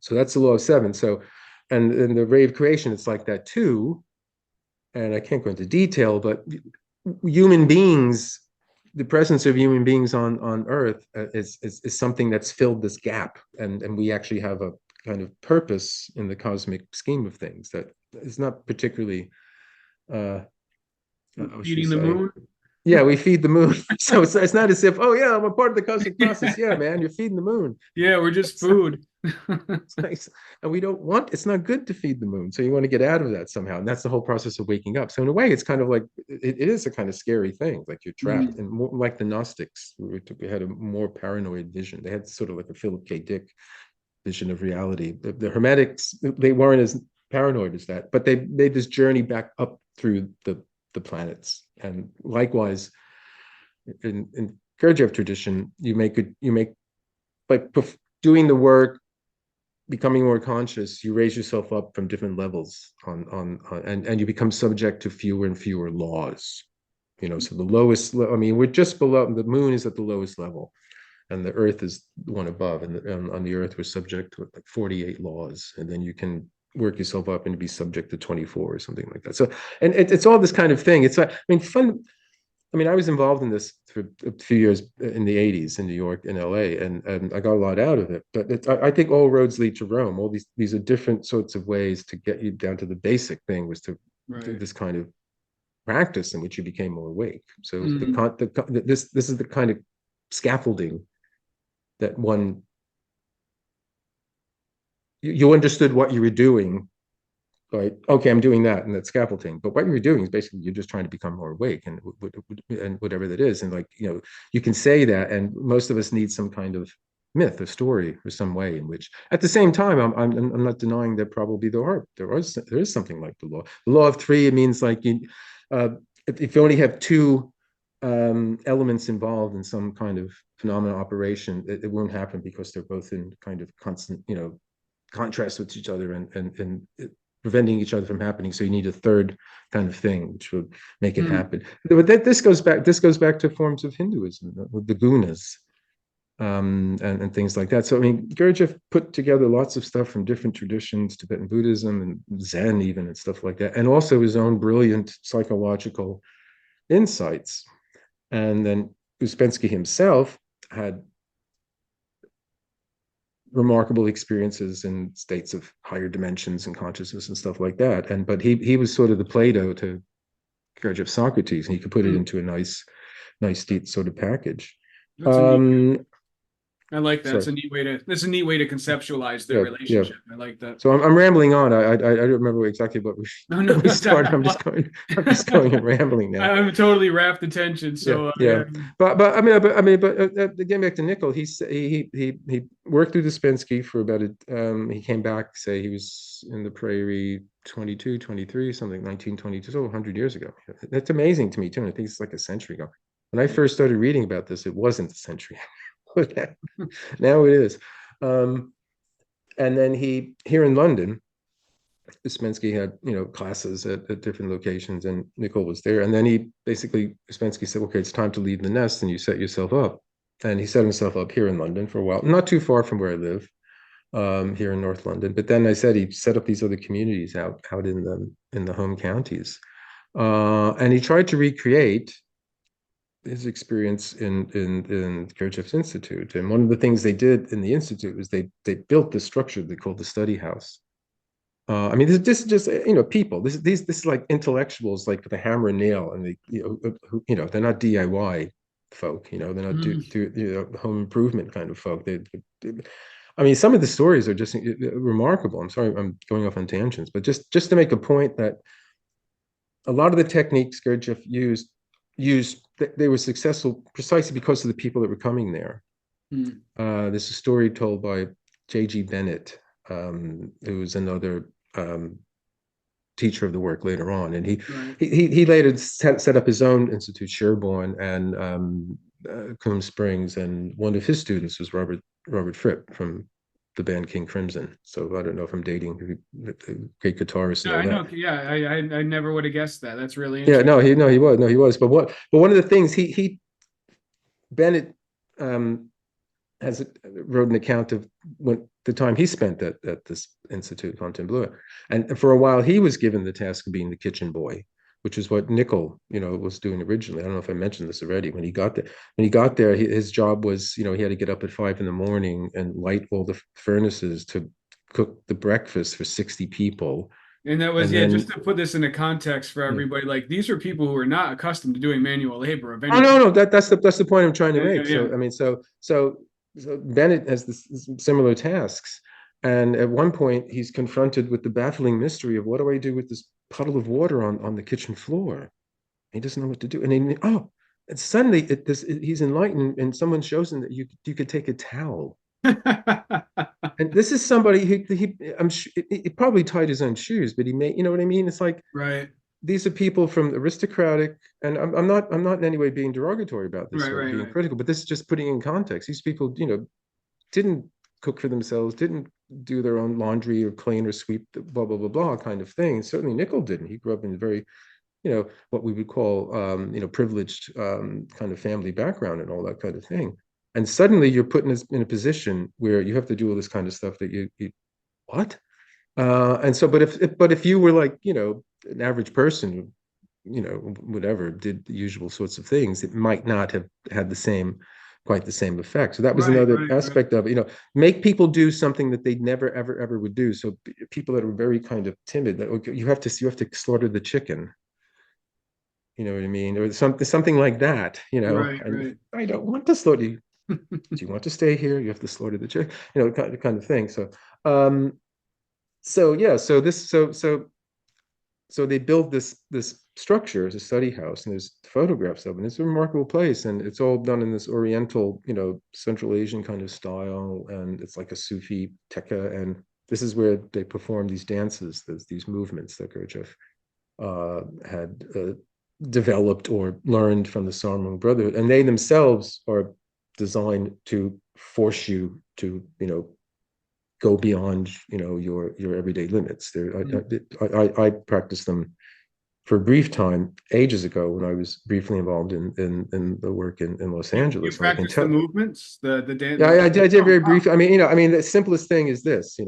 So that's the law of seven. So, and in the ray of creation, it's like that too. And I can't go into detail, but human beings, the presence of human beings on Earth is something that's filled this gap, and we actually have a kind of purpose in the cosmic scheme of things that is not particularly, how should we Feeding the say? moon. Yeah, we feed the moon. So it's not as if, oh yeah, I'm a part of the cosmic process. Yeah, man, you're feeding the moon. Yeah, we're just It's not, food. it's nice. And we don't want, it's not good to feed the moon. So you want to get out of that somehow. And that's the whole process of waking up. So in a way, it's kind of like, it is a kind of scary thing. Like you're trapped. Mm. And more like the Gnostics, we had a more paranoid vision. They had sort of like a Philip K. Dick vision of reality. The Hermetics, they weren't as paranoid as that, but they made this journey back up through the planets. And likewise, in Gurdjieff tradition, you make by doing the work, becoming more conscious, you raise yourself up from different levels and you become subject to fewer and fewer laws. So the lowest, I mean, we're just below, the moon is at the lowest level, and the earth is the one above. And on the earth, we're subject to like 48 laws, and then you can work yourself up and be subject to 24 or something like that. So, and it's all this kind of thing. It's like, I mean, fun. I mean, I was involved in this for a few years in the 80s in New York and LA, and I got a lot out of it. But I think all roads lead to Rome. All these are different sorts of ways to get you down to the basic thing, was to do Right. this kind of practice in which you became more awake. So Mm. this is the kind of scaffolding that you understood what you were doing. Like, okay, I'm doing that, and that's scaffolding. But what you're doing is basically you're just trying to become more awake, and whatever that is. And like, you can say that, and most of us need some kind of myth or story or some way in which, at the same time, I'm not denying that probably there is something like the law. The law of three. It means like uh, if you only have two elements involved in some kind of phenomenal operation, it won't happen because they're both in kind of constant, contrast with each other, and preventing each other from happening. So you need a third kind of thing which would make it Mm. happen. But this goes back to forms of Hinduism with the gunas, and things like that. So I mean, Gurdjieff put together lots of stuff from different traditions, Tibetan Buddhism and Zen even, and stuff like that, and also his own brilliant psychological insights. And then Uspensky himself had remarkable experiences in states of higher dimensions and consciousness and stuff like that. But he was sort of the Plato to Gurdjieff Socrates, and he could put it Mm. into a nice neat sort of package. That's a neat. Um, I like that. It's sorry. a neat way to. That's a neat way to conceptualize their Yeah. relationship. I like that. So I'm rambling on. I don't remember exactly what No, no, we no. started. I'm just going and rambling now. I'm totally rapt attention. Yeah, So yeah. yeah. But getting back to Nicoll, he worked through the Spensky for about he came back, say he was in the Prairie 22, 23, something 1922, so 100 years ago. That's amazing to me too. And I think it's like a century ago. When I first started reading about this, it wasn't a century. But now it is. And then here in London, Uspensky had, classes at different locations, and Nicoll was there. And then Uspensky said, okay, it's time to leave the nest and you set yourself up. And he set himself up here in London for a while, not too far from where I live, here in North London. But then I said he set up these other communities out in the home counties. And he tried to recreate his experience in Gurdjieff's Institute. And one of the things they did in the Institute was they built this structure they called the study house. I mean, this is just people. This is like intellectuals, like with a hammer and nail, and they they're not DIY folk. They're not Mm. home improvement kind of folk. I mean, some of the stories are just remarkable. I'm sorry, I'm going off on tangents, but just to make a point that a lot of the techniques Gurdjieff used they were successful precisely because of the people that were coming there. Mm. There's a story told by J.G. Bennett, who was another teacher of the work later on, and Right. he later set up his own institute, Sherborne, and Coombe Springs, and one of his students was Robert Fripp from the band King Crimson. So I don't know if I'm dating the great guitarist and Yeah, all I that. know. Yeah, I never would have guessed that. That's really Yeah, interesting. no, he was. But one of the things he Bennett um, has wrote an account of when the time he spent at this institute, Fontainebleau, and for a while he was given the task of being the kitchen boy, which is what Nicoll, was doing originally. I don't know if I mentioned this already. When he got there, his job was, he had to get up at 5 in the morning and light all the furnaces to cook the breakfast for 60 people, And that was, and yeah, just then to put this into context for yeah. everybody, like these are people who are not accustomed to doing manual labor of Oh any no, kind. no, that's the point I'm trying to Yeah, make. yeah, yeah. So I mean, so Bennett has this similar tasks, and at one point he's confronted with the baffling mystery of what do I do with this puddle of water on the kitchen floor? He doesn't know what to do, and then and suddenly he's enlightened, and someone shows him that you could take a towel. And this is somebody who he probably tied his own shoes, but he made, you know what I mean? It's like Right, these are people from aristocratic, and I'm not in any way being derogatory about this right, or right, being right. critical, but this is just putting in context. These people, didn't cook for themselves, didn't do their own laundry or clean or sweep, blah blah blah blah kind of thing. Certainly Nicoll didn't. He grew up in a very, what we would call, privileged, kind of family background and all that kind of thing. And suddenly you're put in a position where you have to do all this kind of stuff that you what? And so, but if you were like, an average person, whatever, did the usual sorts of things, it might not have had quite the same effect. So that was Right, another right, right. aspect of it, make people do something that they never, ever, ever would do. So people that are very kind of timid, that okay, you have to slaughter the chicken. You know what I mean? Or something like that, Right, and right. I don't want to slaughter you. Do you want to stay here? You have to slaughter the chicken, kind of thing. Um, so yeah, so they build this structure as a study house, and there's photographs of it. It's a remarkable place, and it's all done in this Oriental, Central Asian kind of style, and it's like a Sufi tekka, and this is where they perform these dances, these movements that Gurdjieff had developed or learned from the Sarmung Brotherhood, and they themselves are designed to force you to, go beyond, your everyday limits. I practiced them for a brief time ages ago when I was briefly involved in the work in Los You Angeles, and I can practice the tell. movements, the Yeah, dance. I did Oh, very wow. brief. The simplest thing is this.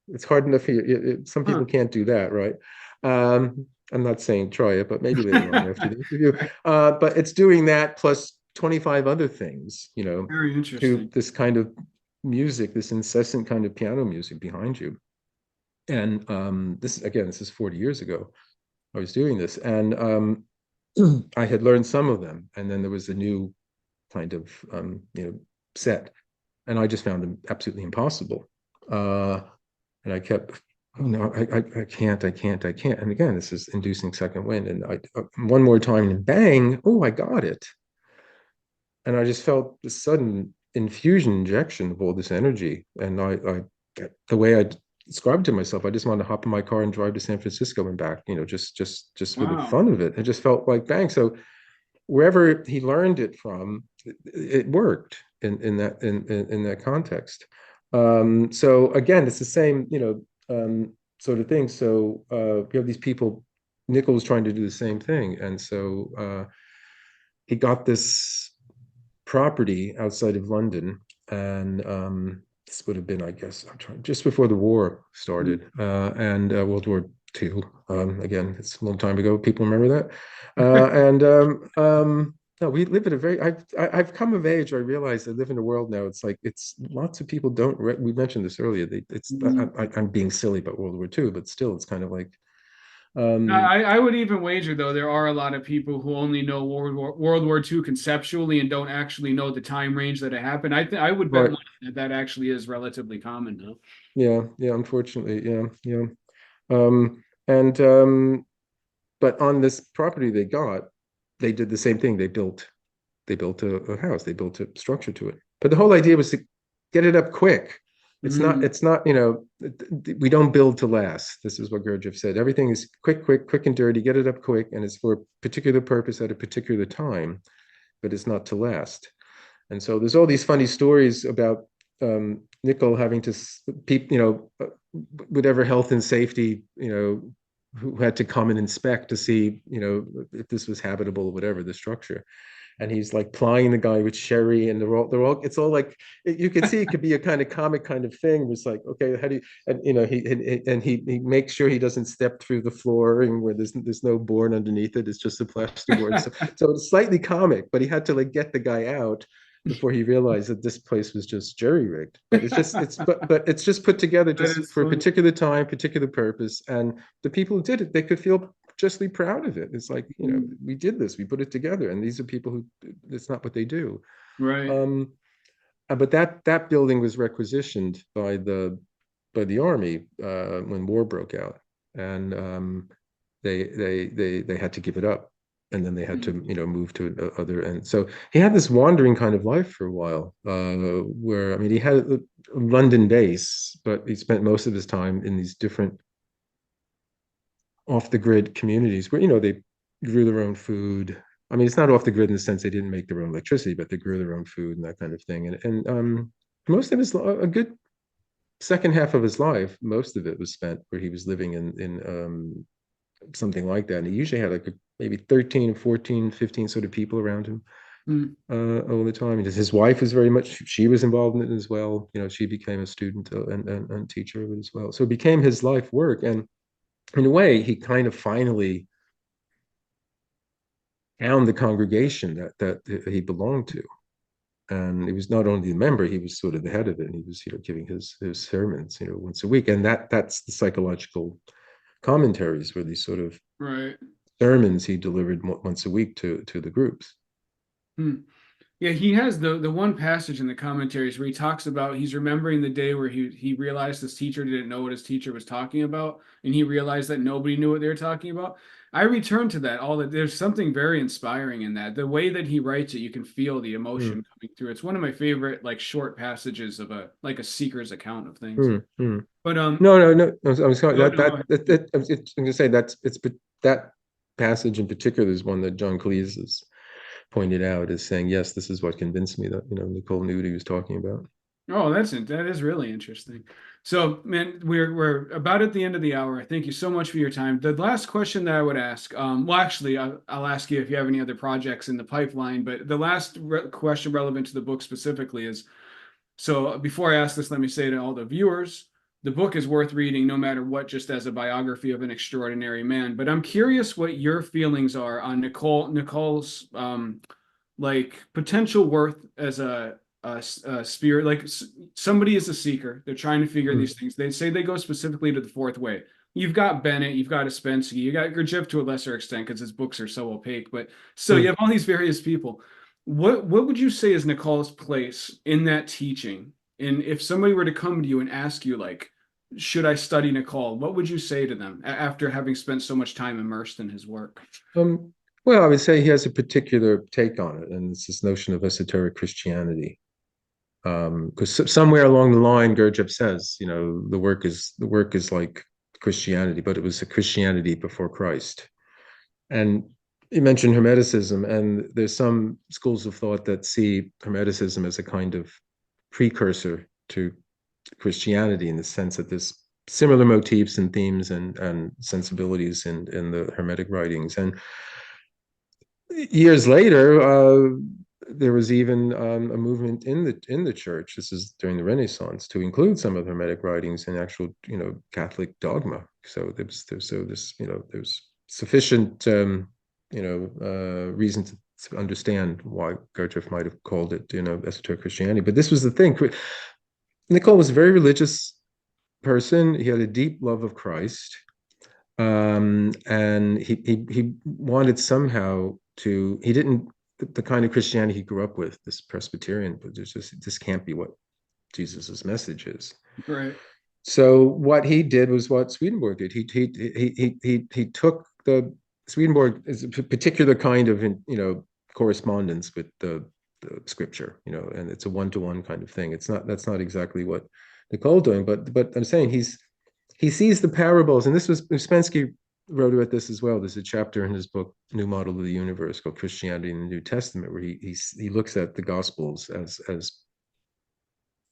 It's hard enough here. Some people Huh. can't do that, right? I'm not saying try it, but maybe later on after the interview. But it's doing that plus 25 other things, Very to interesting. this kind of music, this incessant kind of piano music behind you. And this is 40 years ago. I was doing this, and I had learned some of them, and then there was a new kind of set, and I just found them absolutely impossible. And I kept, oh no, I can't. And again, this is inducing second wind, and one more time, and bang, oh, I got it. And I just felt this sudden injection of all this energy, and the way I described to myself, I just wanted to hop in my car and drive to San Francisco and back, just for the Wow. fun of it. It just felt like bang. So wherever he learned it from, it worked in that context. So again, it's the same, sort of thing. So you have these people. Nicoll was trying to do the same thing, and so he got this property outside of London, and this would have been, I guess, I'm trying, just before the war started, and World War II. Again, it's a long time ago. People remember that, and no, we live in a very. I've come of age. I realize I live in a world now. It's like it's lots of people don't. We mentioned this earlier. I'm being silly about World War II, but still, it's kind of like. Um, I would even wager, though, there are a lot of people who only know World War II conceptually and don't actually know the time range that it happened. I would bet right. money that that actually is relatively common now. Yeah. Yeah. Unfortunately. Yeah. Yeah. And but on this property they got, they did the same thing. They built a house. They built a structure to it. But the whole idea was to get it up quick. Mm, It's not, we don't build to last. This is what Gurdjieff said. Everything is quick and dirty. Get it up quick, and it's for a particular purpose at a particular time, but it's not to last. And so there's all these funny stories about Nicoll having to, whatever health and safety, who had to come and inspect to see, if this was habitable or whatever, the structure. And he's like plying the guy with sherry, and it's all like, you can see it could be a kind of comic kind of thing. It's like, okay, how do you, and he makes sure he doesn't step through the flooring where there's no board underneath it. It's just a plasterboard. So it's slightly comic, but he had to like get the guy out before he realized that this place was just jerry rigged. But it's just put together That just is for a funny. particular time, particular purpose, and the people who did it, they could feel justly proud of it. It's like, we did this, we put it together, and these are people who, it's not what they do. Right. Um, but that building was requisitioned by the army when war broke out, and they had to give it up, and then they had to move to other. And so he had this wandering kind of life for a while, where, I mean, he had a London base, but he spent most of his time in these different off the grid communities where, they grew their own food. I mean, it's not off the grid in the sense they didn't make their own electricity, but they grew their own food and that kind of thing. And most of his, a good second half of his life, most of it was spent where he was living in something like that. And he usually had like maybe 13, 14, 15 sort of people around him Mm. all the time. And his wife was very much, she was involved in it as well. She became a student and teacher of it as well. So it became his life work. And in a way, he kind of finally found the congregation that he belonged to. And he was not only a member, he was sort of the head of it. And he was, giving his sermons, once a week. And that's the psychological commentaries, were these sort of Right. sermons he delivered once a week to the groups. Hmm. Yeah, he has the one passage in the commentaries where he talks about he's remembering the day where he realized his teacher didn't know what his teacher was talking about, and he realized that nobody knew what they were talking about. I return to that all that there's something very inspiring in that. The way that he writes it, you can feel the emotion Mm, coming through. It's one of my favorite like short passages of a like a seeker's account of things. mm, mm. But No, no, no. I was going no, that no, go that ahead. that, that I was going to say that passage in particular is one that John Cleese has pointed out as saying, yes, this is what convinced me that Nicoll knew what he was talking about. Oh, that is really interesting. So, man, we're about at the end of the hour. Thank you so much for your time. The last question that I would ask, well, actually, I'll ask you if you have any other projects in the pipeline. But the last question relevant to the book specifically is, so before I ask this, let me say to all the viewers, the book is worth reading no matter what, just as a biography of an extraordinary man. But I'm curious what your feelings are on Nicoll's like potential worth as a spirit. Like somebody is a seeker, they're trying to figure Mm, these things. They say they go specifically to the fourth way. You've got Bennett, you've got Ouspensky, you got Gurdjieff to a lesser extent because his books are so opaque, but so you mm. have all these various people. What would you say is Nicoll's place in that teaching? And if somebody were to come to you and ask you, like, should I study Nicoll, what would you say to them after having spent so much time immersed in his work? Um, well, I would say he has a particular take on it, and it's this notion of esoteric Christianity. Because somewhere along the line, Gurdjieff says, the work is like Christianity, but it was a Christianity before Christ. And you mentioned Hermeticism, and there's some schools of thought that see Hermeticism as a kind of precursor to Christianity, in the sense that there's similar motifs and themes and sensibilities in the Hermetic writings. And years later, there was even a movement in the church. This is during the Renaissance, to include some of the Hermetic writings in actual, Catholic dogma. So there's sufficient, reason to understand why Gurdjieff might have called it, esoteric Christianity. But this was the thing. Nicoll was a very religious person. He had a deep love of Christ, and he wanted somehow to. He didn't the kind of Christianity he grew up with, this Presbyterian, but this can't be what Jesus's message is. Right. So what he did was what Swedenborg did. He took the Swedenborg is a particular kind of correspondence with the scripture, and it's a one-to-one kind of thing. That's not exactly what Nicoll doing, but I'm saying he sees the parables, and this was Ouspensky wrote about this as well. There's a chapter in his book, New Model of the Universe, called Christianity in the New Testament, where he looks at the Gospels as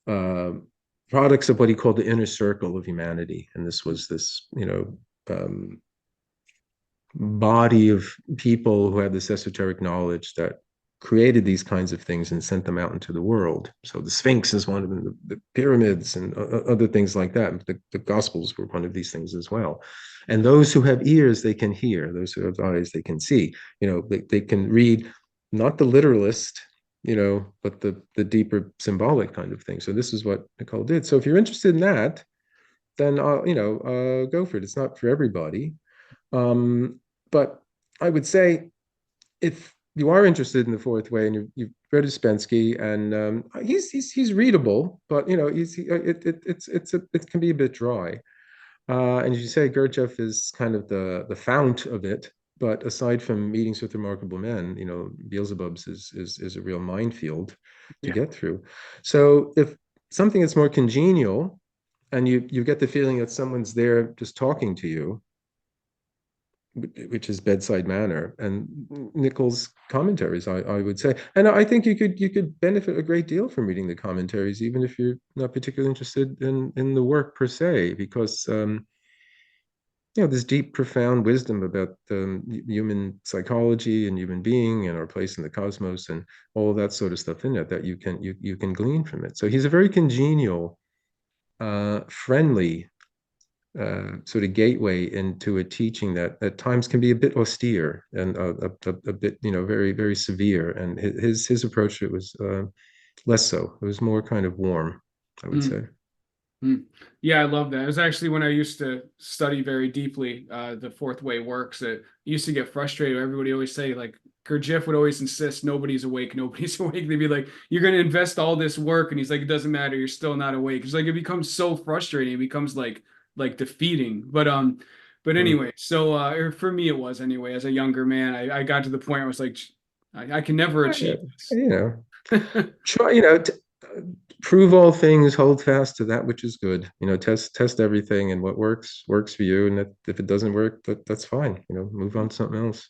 uh, products of what he called the inner circle of humanity, and this was this body of people who had this esoteric knowledge that created these kinds of things and sent them out into the world. So the Sphinx is one of them, the pyramids and other things like that. The Gospels were one of these things as well. And those who have ears, they can hear. Those who have eyes, they can see. They can read, not the literalist, but the deeper symbolic kind of thing. So this is what Nicoll did. So if you're interested in that, then go for it. It's not for everybody. But I would say if you are interested in the fourth way and you've read Uspensky and he's readable, but it can be a bit dry. And as you say, Gurdjieff is kind of the fount of it. But aside from meetings with remarkable men, Beelzebub's is a real minefield to Yeah. get through. So if something that's more congenial and you get the feeling that someone's there just talking to you, which is bedside manner, and Nicoll's commentaries, I would say, and I think you could benefit a great deal from reading the commentaries, even if you're not particularly interested in the work per se, because there's deep, profound wisdom about human psychology and human being and our place in the cosmos and all that sort of stuff in it that you can glean from it. So he's a very congenial, friendly sort of gateway into a teaching that at times can be a bit austere and a bit, very, very severe. And his approach to it was less so. It was more kind of warm, I would Mm. say. Mm. Yeah, I love that. It was actually when I used to study very deeply the fourth way works. It used to get frustrated. Everybody always say like Gurdjieff would always insist nobody's awake, nobody's awake. They'd be like, "You're going to invest all this work," and he's like, "It doesn't matter. You're still not awake." It's like it becomes so frustrating. It becomes like defeating. But Mm. anyway, so or for me it was anyway. As a younger man, I got to the point where I was like, I can never Yeah, achieve this. try, prove all things, hold fast to that which is good. Test everything, and what works for you. And if it doesn't work, that's fine. Move on to something else.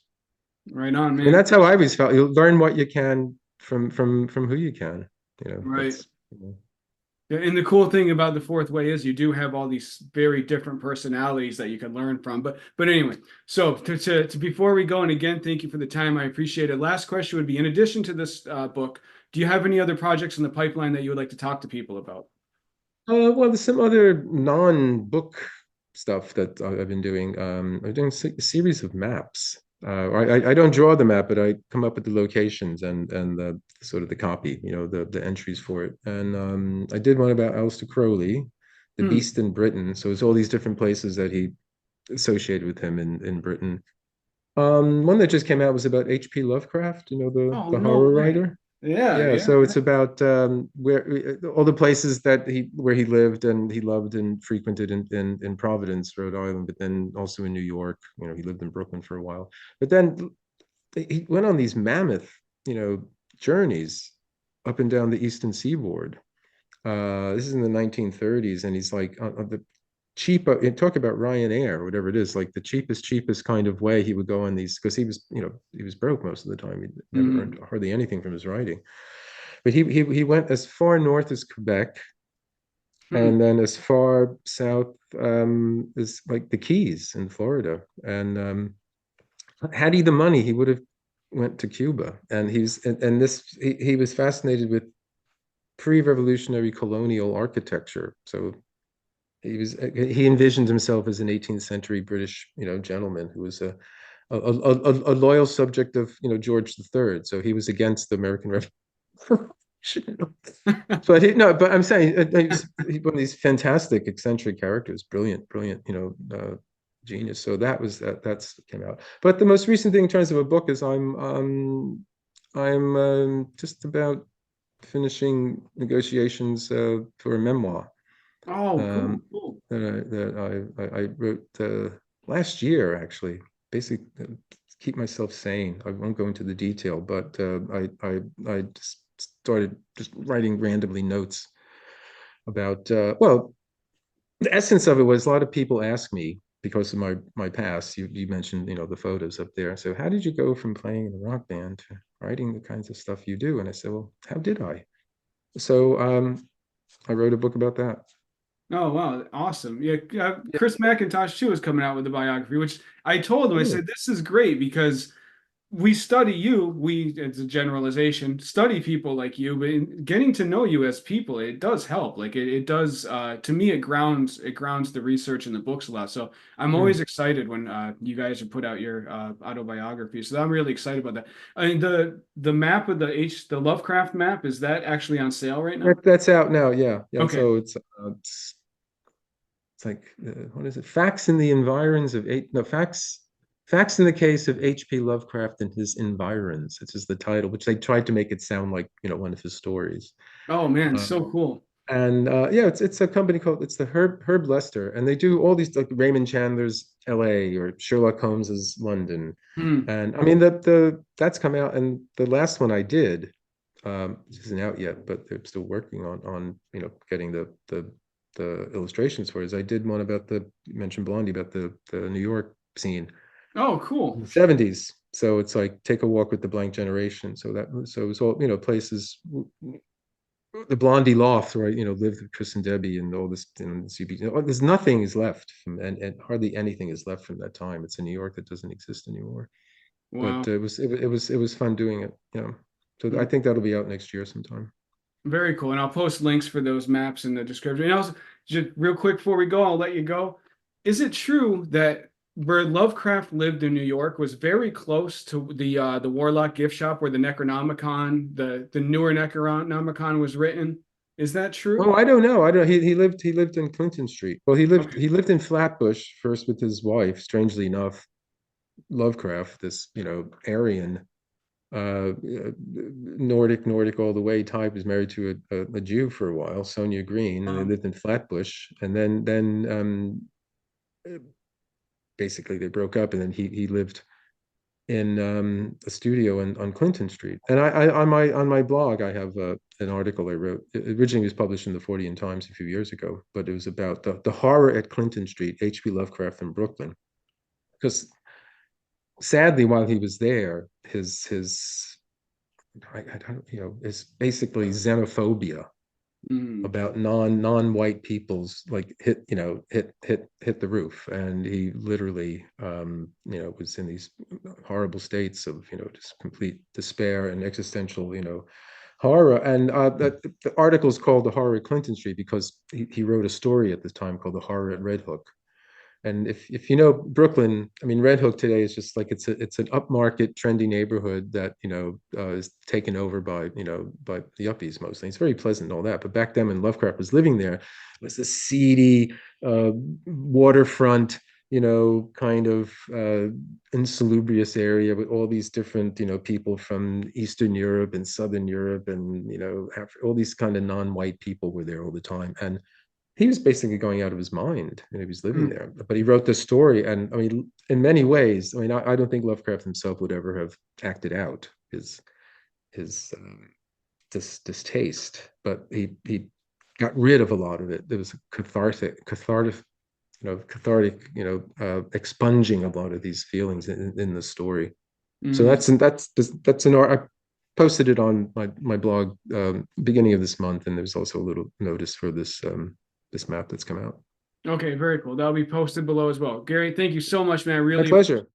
Right on, And man. that's how I always felt. You learn what you can from who you can. Right. That's Yeah, and the cool thing about the fourth way is you do have all these very different personalities that you can learn from. But anyway, so to before we go, and again, thank you for the time. I appreciate it. Last question would be, in addition to this book, do you have any other projects in the pipeline that you would like to talk to people about? well, there's some other non-book stuff that I've been doing. I'm doing a series of maps. I don't draw the map, but I come up with the locations and the sort of the copy, the entries for it. And I did one about Aleister Crowley, the Hmm. Beast in Britain. So it's all these different places that he associated with him in Britain. One that just came out was about H.P. Lovecraft, Oh, the no horror way. writer. Yeah, Yeah, yeah. so it's about where all the places that he lived and he loved and frequented in Providence, Rhode Island, but then also in New York. He lived in Brooklyn for a while. But then he went on these mammoth, journeys up and down the eastern seaboard. This is in the 1930s, and he's like on the cheap. Talk about Ryanair or whatever it is, like the cheapest kind of way he would go on these because he was broke most of the time. He never earned Mhm. hardly anything from his writing. But he went as far north as Quebec Hmm. and then as far south as like the Keys in Florida. And had he the money, he would have went to Cuba. And he was fascinated with pre-revolutionary colonial architecture. So he envisioned himself as an 18th century British, gentleman who was a loyal subject of, George III. So he was against the American Revolution. But no, but I'm saying he's one of these fantastic, eccentric characters, brilliant, brilliant, genius. So that's came out. But the most recent thing in terms of a book is I'm just about finishing negotiations for a memoir Oh, cool, um, cool. that I wrote last year, actually. Basically, keep myself sane. I won't go into the detail, but I just started just writing randomly notes about well, the essence of it was a lot of people ask me. because of my past, you mentioned, the photos up there. So how did you go from playing in a rock band to writing the kinds of stuff you do? And I said, well, how did I? So I wrote a book about that. Oh wow, awesome. Yeah, Yeah. Chris McIntosh too is coming out with a biography, which I told him, I Really? said, this is great because we study you, it's a generalization, study people like you, but getting to know you as people, it does help. Like it does, to me, it grounds the research in the books a lot. So I'm always Mm. excited when you guys have put out your autobiography. So I'm really excited about that. I mean, the map of the Lovecraft map, is that actually on sale right now? That's out now. Yeah. Yeah. Okay. So it's like what is it? Facts in the environs of eight. No, facts in the case of H.P. Lovecraft and his environs. This is the title, which they tried to make it sound like one of his stories. Oh man, Uh, so cool. and yeah, it's a company called it's the Herb Lester, and they do all these like Raymond Chandler's L.A. or Sherlock Holmes's London, Hmm. and I mean the that's come out, and the last one I did, which isn't out yet, but they're still working on getting the illustrations for it. Is I did one about you mentioned Blondie, about the New York scene Oh, in cool. the 70s. So it's like Take a Walk with the Blank Generation. So it's all places, the Blondie loft where I lived with Chris and Debbie and all this, CB. There's nothing is left from, and hardly anything is left from that time. It's in New York that doesn't exist anymore. But Wow. it was fun doing it. So I Mm. think that'll be out next year sometime. Very cool. And I'll post links for those maps in the description. And also, just real quick before we go, I'll let you go. Is it true that where Lovecraft lived in New York was very close to the Warlock gift shop where the Necronomicon, the newer Necronomicon was written? Is that Oh, true? I don't know. I don't. He lived in Clinton Street. Well, he lived Okay. he lived in Flatbush first with his wife. Strangely enough, Lovecraft, this Aryan, Nordic all the way type, was married to a Jew for a while, Sonia Green, and they Um, lived in Flatbush. And then basically they broke up, and then he lived in a studio on Clinton Street. And I on my blog I have an article I wrote. It originally was published in the Fortean Times a few years ago, but it was about the horror at Clinton Street, H.P. Lovecraft in Brooklyn. Because sadly, while he was there, his I don't is basically xenophobia mm, about non-white people's like hit the roof, and he literally was in these horrible states of just complete despair and existential horror. And the article is called The Horror at Clinton Street because he wrote a story at this time called The Horror at Red Hook. And if you know Brooklyn, I mean, Red Hook today is just like it's an upmarket, trendy neighborhood that is taken over by the yuppies mostly. It's very pleasant and all that. But back then, when Lovecraft was living there, it was a seedy waterfront, kind of insalubrious area with all these different people from Eastern Europe and Southern Europe, and all these kind of non-white people were there all the time. And he was basically going out of his mind when he was living mm, there. But he wrote this story, and I mean, in many ways, I mean, I don't think Lovecraft himself would ever have acted out his distaste, but he got rid of a lot of it. There was a cathartic, expunging a lot of these feelings in the story. So mm. that's an art. I posted it on my blog beginning of this month, and there's also a little notice for this map that's come out. Okay, very cool. That'll be posted below as well. Gary, thank you so much, man. I My really pleasure.